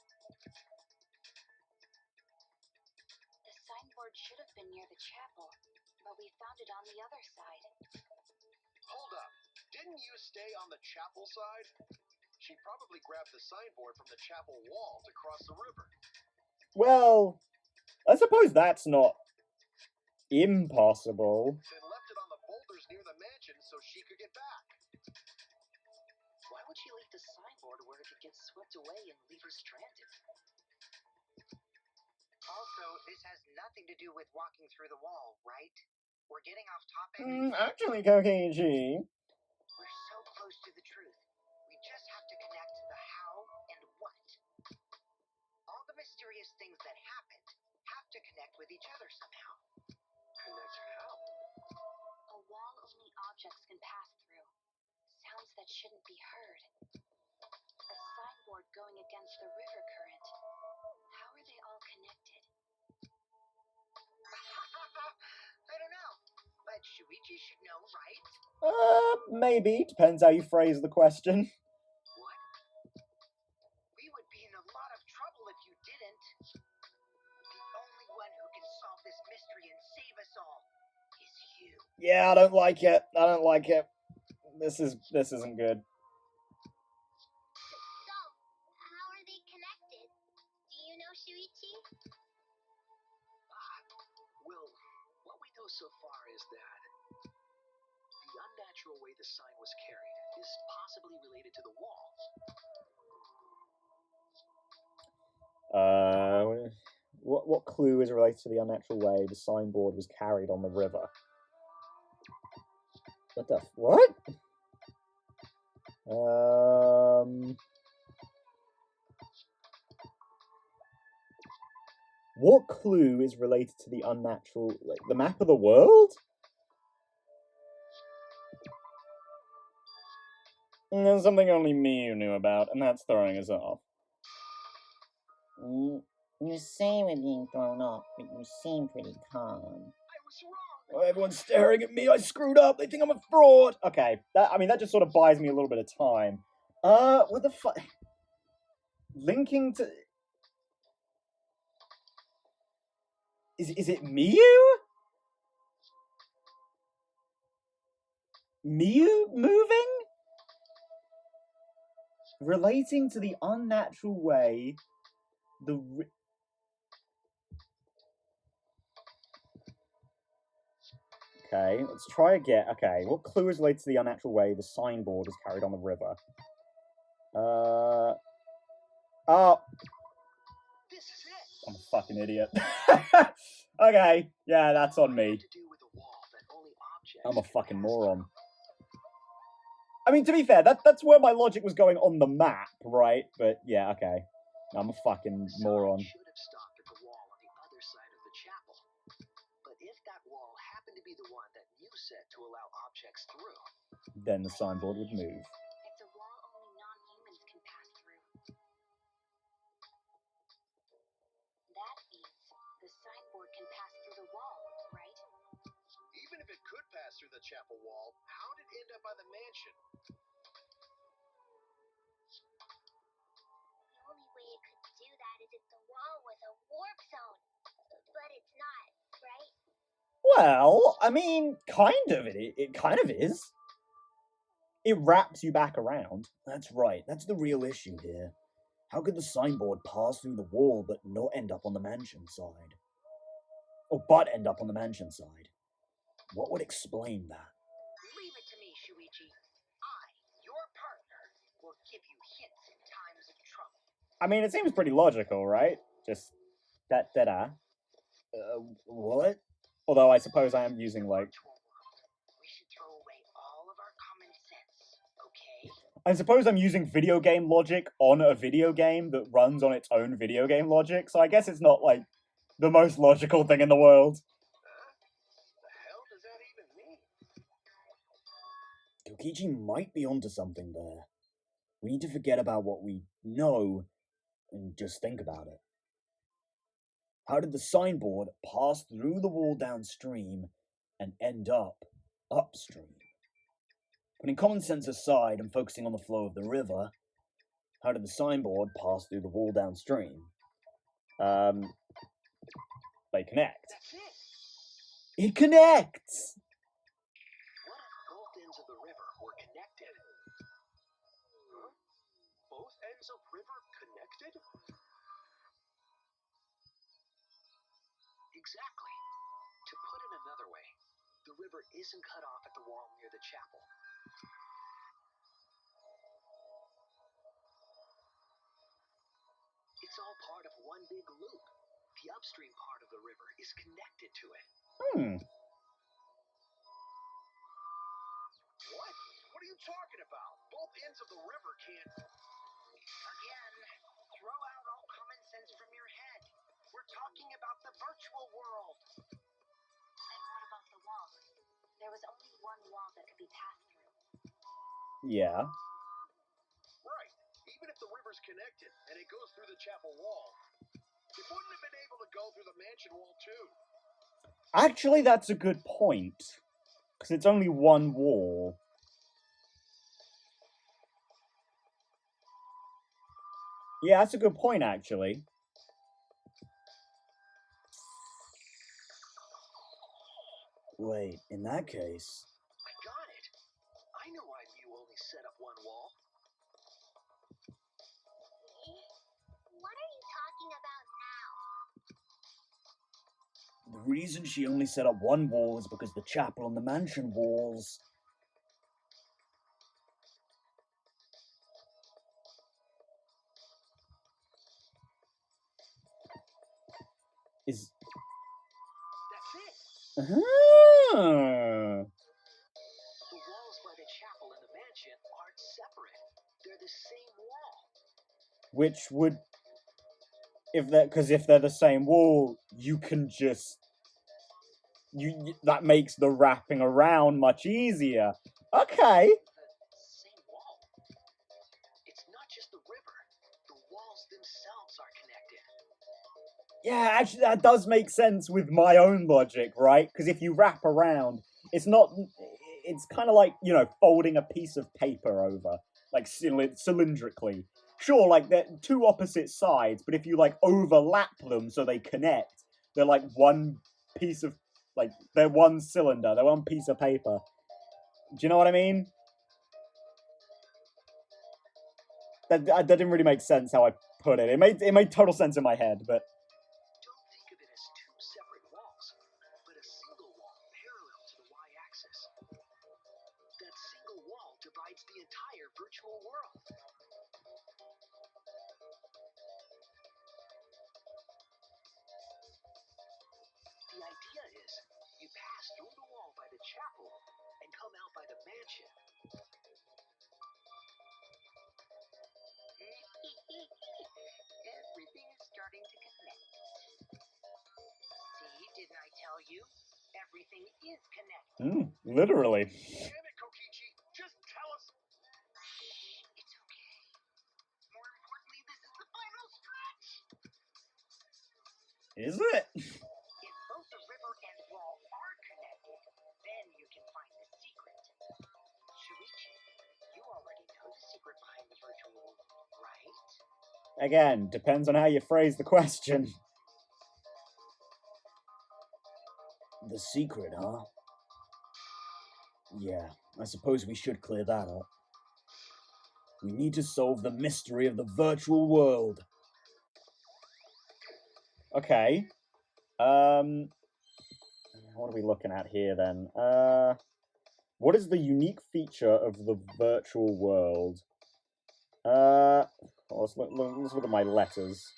The signboard should have been near the chapel, but we found it on the other side. Hold up. Didn't you stay on the chapel side? She probably grabbed the signboard from the chapel wall to cross the river. Well, I suppose that's not impossible. Then left it on the boulders near the mansion so she could get back. Why would she leave the signboard where it could get swept away and leave her stranded? Also, this has nothing to do with walking through the wall, right? We're getting off topic. Actually, Kokichi. We're so close to the truth. We just have to connect the how and what. All the mysterious things that happened have to connect with each other somehow. Connect how? A wall only objects can pass through. Sounds that shouldn't be heard. A signboard going against the river current. How are they all connected? I don't know, but Shuichi should know, right? Maybe. Depends how you phrase the question. What? We would be in a lot of trouble if you didn't. The only one who can solve this mystery and save us all is you. Yeah, I don't like it. I don't like it. This isn't good. So, how are they connected? Do you know, Shuichi? Well, what we know so far is that the unnatural way the sign was carried is possibly related to the wall. What clue is related to the unnatural way the signboard was carried on the river? What? What clue is related to the unnatural, like the map of the world? There's something only Miu knew about, and that's throwing us off. You say we're being thrown off, but you seem pretty calm. I was wrong. Oh, everyone's staring at me. I screwed up. They think I'm a fraud. Okay, that just sort of buys me a little bit of time. What the fuck? Linking to... Is it Miu? Miu moving? Relating to the unnatural way the... Okay, let's try again. Okay, what clue is related to the unnatural way the signboard is carried on the river? This is it. I'm a fucking idiot. Okay, yeah, that's on me. I'm a fucking moron. I mean, to be fair, that's where my logic was going on the map, right? But yeah, okay. I'm a fucking moron. Should have stopped at the wall on the other side of the chapel. But if that wall happened to be the one that Mew set to allow objects through, Then the signboard would move. It's a wall only non-humans can pass through. That means the signboard can pass through the wall, right? Even if it could pass through the chapel wall, how did it end up by the mansion? The only way it could do that is if the wall was a warp zone. But it's not, right? Well, I mean, kind of. It kind of is. It wraps you back around. That's right. That's the real issue here. How could the signboard pass through the wall but not end up on the mansion side? Or but end up on the mansion side? What would explain that? Leave it to me, Shuichi. I, your partner, will give you hints in times of trouble. I mean, it seems pretty logical, right? Just da-da. What? Although I suppose I am using, like... We should throw away all of our common sense, okay? I suppose I'm using video game logic on a video game that runs on its own video game logic, so I guess it's not, like, the most logical thing in the world. The hell does that even mean? Kokichi might be onto something there. We need to forget about what we know and just think about it. How did the signboard pass through the wall downstream and end up upstream? Putting common sense aside and focusing on the flow of the river, how did the signboard pass through the wall downstream? They connect. that's it. It connects! What if both ends of the river were connected? Huh? Both ends of river connected? Exactly. To put it another way, the river isn't cut off at the wall near the chapel. It's all part of one big loop. The upstream part of the river is connected to it. What? What are you talking about? Both ends of the river can't... Again, throw out all common sense from your head. We're talking about the virtual world. Then what about the wall? There was only one wall that could be passed through. Yeah. Right. Even if the river's connected and it goes through the chapel wall, it wouldn't have been able to go through the mansion wall too. Actually, that's a good point. Because it's only one wall. Yeah, that's a good point, actually. Wait, in that case... I got it. I know why you only set up one wall. What are you talking about now? The reason she only set up one wall is because the chapel and the mansion walls... is... That's it. Ah. The walls by the chapel and the mansion aren't separate. They're the same wall. Which would... Because if they're the same wall, you can just... that makes the wrapping around much easier. Okay. The same wall. It's not just the river. The walls themselves are connected. Yeah, actually, that does make sense with my own logic, right? Because if you wrap around, it's not... It's kind of like, you know, folding a piece of paper over. Like, cylindrically. Sure, like, they're two opposite sides, but if you, like, overlap them so they connect, they're, like, one piece of... Like, they're one cylinder. They're one piece of paper. Do you know what I mean? That didn't really make sense how I put it. It made total sense in my head, but... Don't think of it as two separate walls, but a single wall parallel to the y-axis. That single wall divides the entire virtual world. tell you. Everything is connected. Literally. Damn it, Kokichi. Just tell us. It's okay. More importantly, this is the final stretch. Is it? If both the river and wall are connected, then you can find the secret. Shuichi, you already know the secret behind the virtual world, right? Again, depends on how you phrase the question. The secret, huh? Yeah, I suppose we should clear that up. We need to solve the mystery of the virtual world. Okay. What are we looking at here then? What is the unique feature of the virtual world? Let's look at my letters.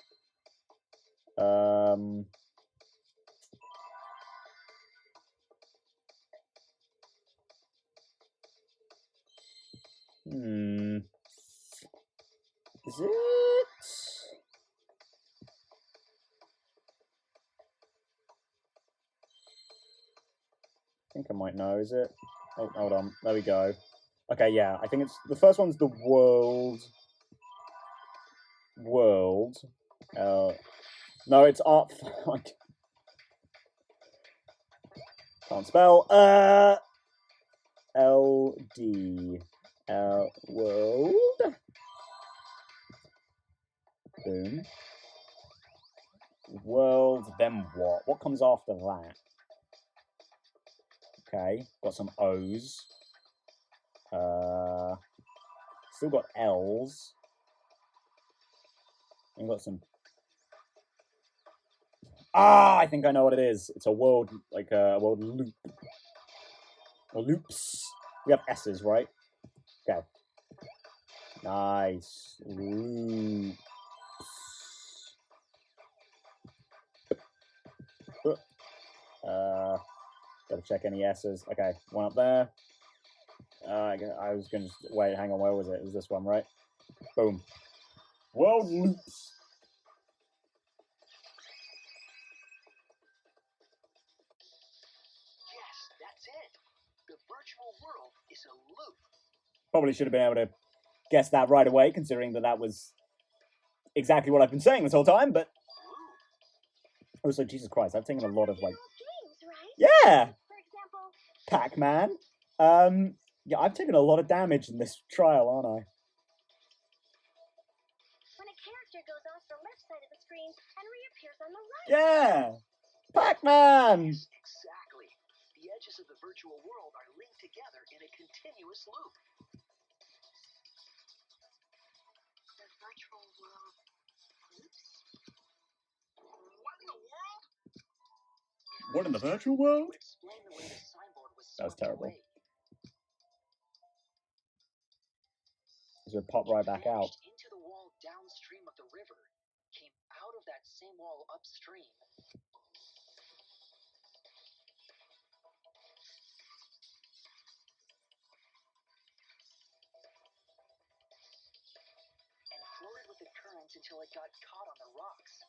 Is it? I think I might know, is it? Oh, hold on. There we go. Okay, yeah. I think it's... The first one's the world. World. No, it's art... Can't spell. LD. World. Boom. World, then what? What comes after that? Okay, got some O's. Still got L's. And got some... Ah, I think I know what it is. It's a world, like a world loop. Or loops. We have S's, right? Okay. Nice. Loops. Gotta check any S's. Okay, one up there. I was gonna just, wait, hang on, where was it? It was this one, right? Boom. World loops. Yes, that's it. The virtual world is a loop. Probably should have been able to guess that right away, considering that was exactly what I've been saying this whole time, but... Also, Jesus Christ, I've taken a lot of, like... Games, right? Yeah! For example, Pac-Man. Yeah, I've taken a lot of damage in this trial, aren't I? when a character goes off the left side of the screen and reappears on the right. Yeah! Pac-Man! Exactly. The edges of the virtual world are linked together in a continuous loop. The virtual world loops? What in the world? What in the virtual world? Explain the way the signboard was That was swept terrible. away. It's gonna pop right back out. Vanished into the wall downstream of the river, came out of that same wall upstream. And floated with the currents until it got caught on the rocks.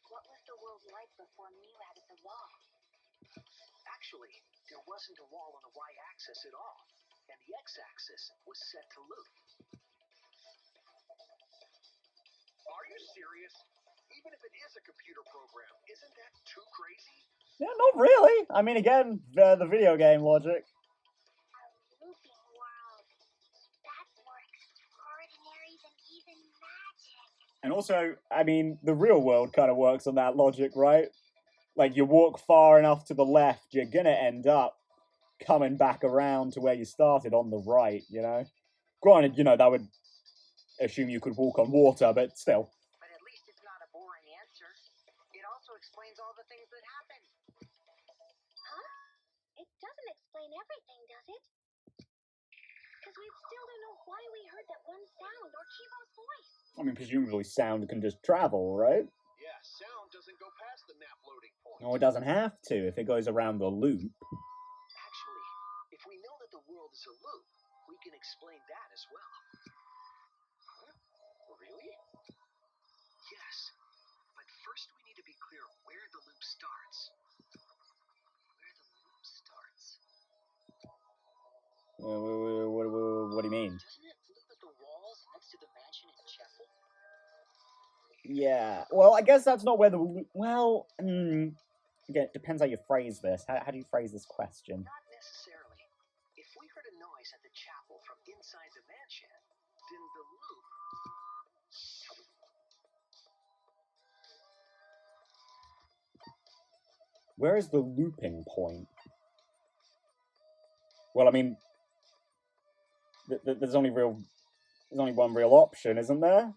What was the world like before Mew added the wall? Actually, there wasn't a wall on the y-axis at all, and the x-axis was set to loop. Are you serious? Even if it is a computer program, isn't that too crazy? Yeah, not really. I mean, again, the video game logic. A looping world. That's more extraordinary than even magic. And also, I mean, the real world kind of works on that logic, right? Like, you walk far enough to the left, you're gonna end up coming back around to where you started on the right, you know? Granted, you know, that would assume you could walk on water, but still. But at least it's not a boring answer. It also explains all the things that happened. Huh? It doesn't explain everything, does it? Because we still don't know why we heard that one sound or Kibo's voice. I mean, presumably sound can just travel, right? Yeah, sound doesn't go past the nap loading point. No, it doesn't have to if it goes around the loop. Actually, if we know that the world is a loop, we can explain that as well. Huh? Really? Yes, but first we need to be clear where the loop starts. What do you mean? Doesn't it loop at the walls next to the mansion and chapel? Yeah. Well, I guess that's not where the well. Again, it depends how you phrase this. How do you phrase this question? Not necessarily. If we heard a noise at the chapel from inside the mansion, then the loop. Where is the looping point? Well, I mean, there's only one real option, isn't there? There!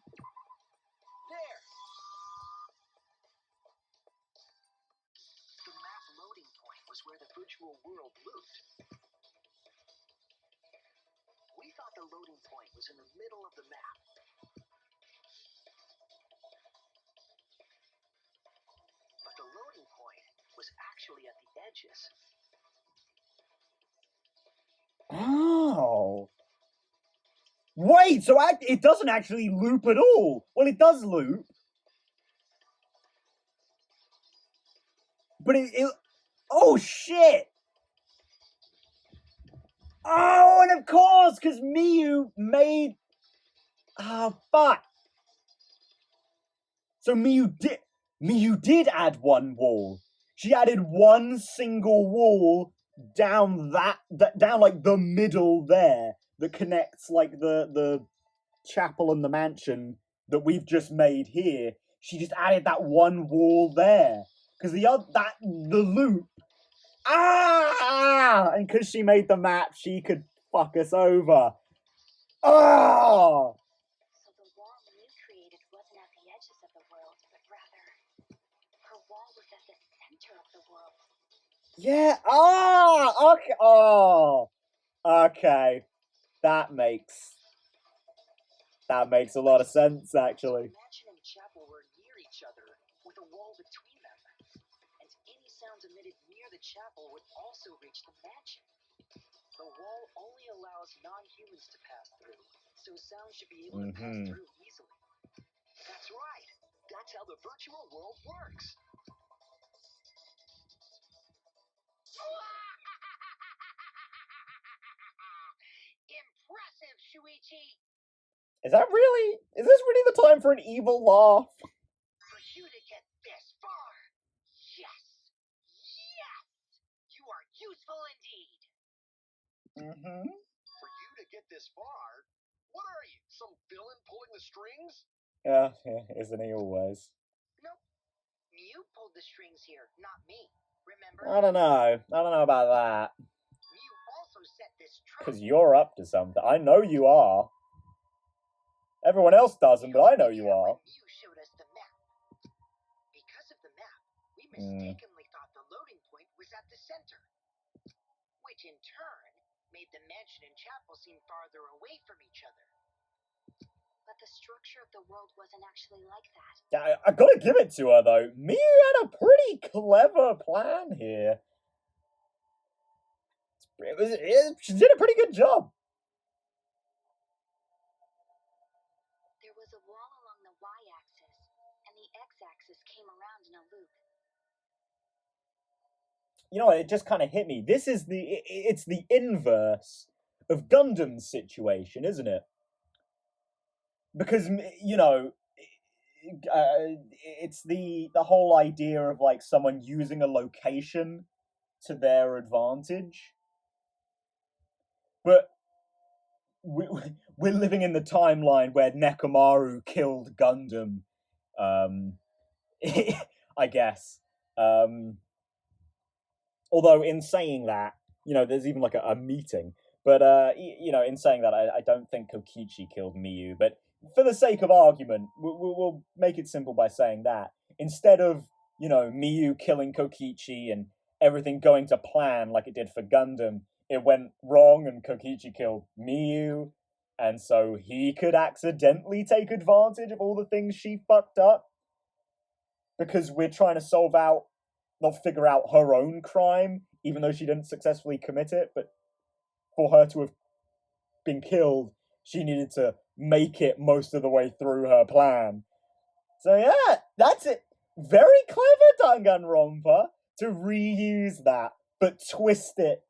The map loading point was where the virtual world looped. We thought the loading point was in the middle of the map. But the loading point was actually at the edges. Oh. Wait, so it doesn't actually loop at all. Well, it does loop. But it oh, shit! Oh, and of course, because Miyu made... Oh, fuck. So Miyu did add one wall. She added one single wall down down like the middle there that connects like the chapel and the mansion that we've just made here. She just added that one wall there because the loop. And because she made the map, she could fuck us over. Oh. So the wall Mew created wasn't at the edges of the world, but rather her wall was at the center of the world. Yeah. Okay. Oh. Okay. That makes a lot of sense, actually. The mansion and chapel were near each other, with a wall between them. And any sounds emitted near the chapel would also reach the mansion. The wall only allows non-humans to pass through, so sound should be able to pass through easily. That's right. That's how the virtual world works. Impressive, Shuichi! Is this really the time for an evil laugh? For you to get this far, yes! Yes! You are useful indeed! For you to get this far, what are you, some villain pulling the strings? Yeah, isn't he always? Nope. Mew pulled the strings here, not me. Remember? I don't know about that. Mew also set this trap. Because you're up to something. I know you are. Everyone else doesn't, but I know you are. Mew showed us the map. Because of the map, we mistakenly thought the loading point was at the center, which in turn made the mansion and chapel seem farther away from each other. But the structure of the world wasn't actually like that. I gotta give it to her, though. Miyu had a pretty clever plan here. She did a pretty good job. There was a wall along the y-axis, and the x-axis came around in a loop. You know what, it just kind of hit me. It's the inverse of Gundam's situation, isn't it? Because, you know, it's the whole idea of, like, someone using a location to their advantage. But we're living in the timeline where Nekomaru killed Gundam, I guess. Although in saying that, you know, there's even like a meeting. But, you know, in saying that, I don't think Kokichi killed Miyu. But for the sake of argument, we'll make it simple by saying that. Instead of, you know, Miyu killing Kokichi and everything going to plan like it did for Gundam, it went wrong and Kokichi killed Miyu. And so he could accidentally take advantage of all the things she fucked up. Because we're trying to figure out her own crime, even though she didn't successfully commit it, but for her to have been killed, she needed to make it most of the way through her plan. So yeah, that's it. Very clever, Danganronpa, to reuse that, but twist it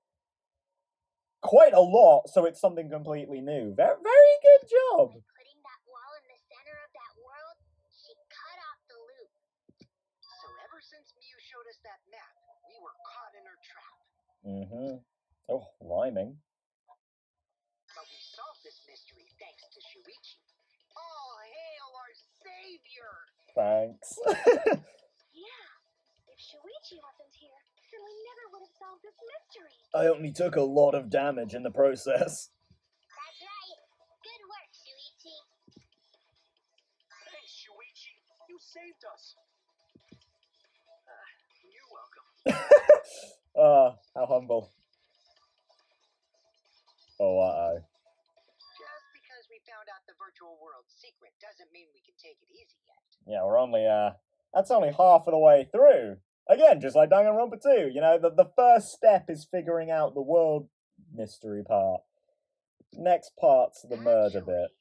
quite a lot, so it's something completely new. Very, very good job. By putting that wall in the center of that world, she cut off the loop. So ever since Mew showed us that map, we were caught in her trap. Mm-hmm. Oh, rhyming. But we solved this mystery thanks to Shuichi. All hail our savior! Thanks. Yeah, if Shuichi wasn't here, then we never would have solved this mystery. I only took a lot of damage in the process. That's right. Good work, Shuichi. Thanks, Shuichi. You saved us. You're welcome. How humble. Oh, uh-oh. Just because we found out the virtual world's secret doesn't mean we can take it easy yet. Yeah, we're only, that's only half of the way through. Again, just like Danganronpa 2, you know, the first step is figuring out the world mystery part. Next part's the murder bit.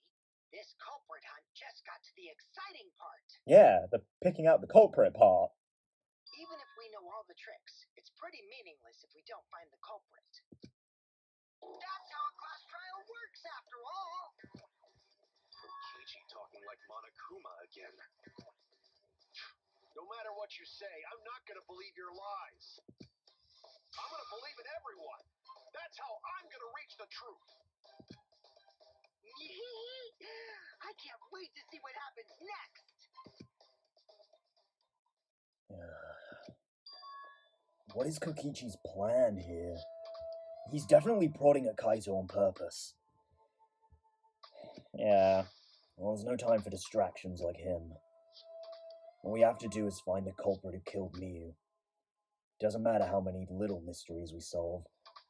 This culprit hunt just got to the exciting part. Yeah, the picking out the culprit part. Even if we know all the tricks, it's pretty meaningless if we don't find the culprit. That's how a class trial works, after all. Kokichi talking like Monokuma again. No matter what you say, I'm not gonna believe your lies. I'm gonna believe in everyone. That's how I'm gonna reach the truth. I can't wait to see what happens next. What is Kokichi's plan here? He's definitely prodding at Kaito on purpose. Yeah, well, there's no time for distractions like him. What we have to do is find the culprit who killed Miu. Doesn't matter how many little mysteries we solve.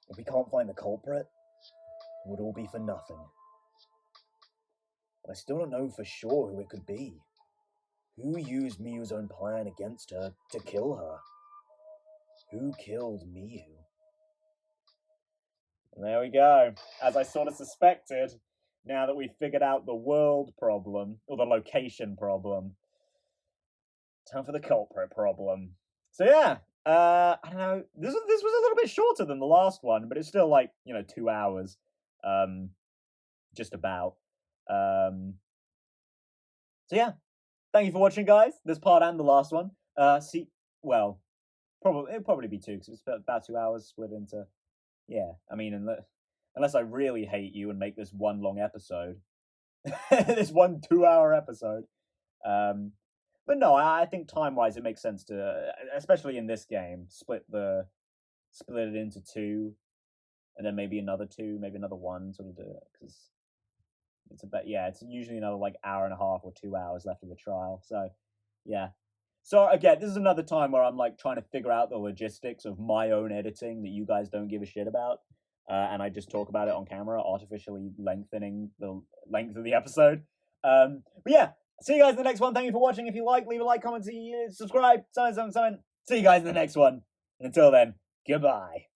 If we can't find the culprit, it would all be for nothing. But I still don't know for sure who it could be. Who used Miu's own plan against her to kill her? Who killed Miu? And there we go. As I sort of suspected, now that we've figured out the world problem, or the location problem, time for the culprit problem. So yeah, I don't know. This was a little bit shorter than the last one, but it's still like, 2 hours, just about. So yeah, thank you for watching, guys. This part and the last one. It'll probably be 2 because it's about 2 hours split into. Yeah, I mean, unless I really hate you and make this one long episode, this 1 2-hour episode. But no, I think time-wise it makes sense to, especially in this game, split it into 2, and then maybe another 2, maybe another 1, sort of do it, because it's usually another like hour and a half or 2 hours left of the trial. So yeah. So again, this is another time where I'm like trying to figure out the logistics of my own editing that you guys don't give a shit about, and I just talk about it on camera, artificially lengthening the length of the episode. But yeah, see you guys in the next one. Thank you for watching. If you like, leave a like, comment, subscribe, so on. See you guys in the next one. And until then, goodbye.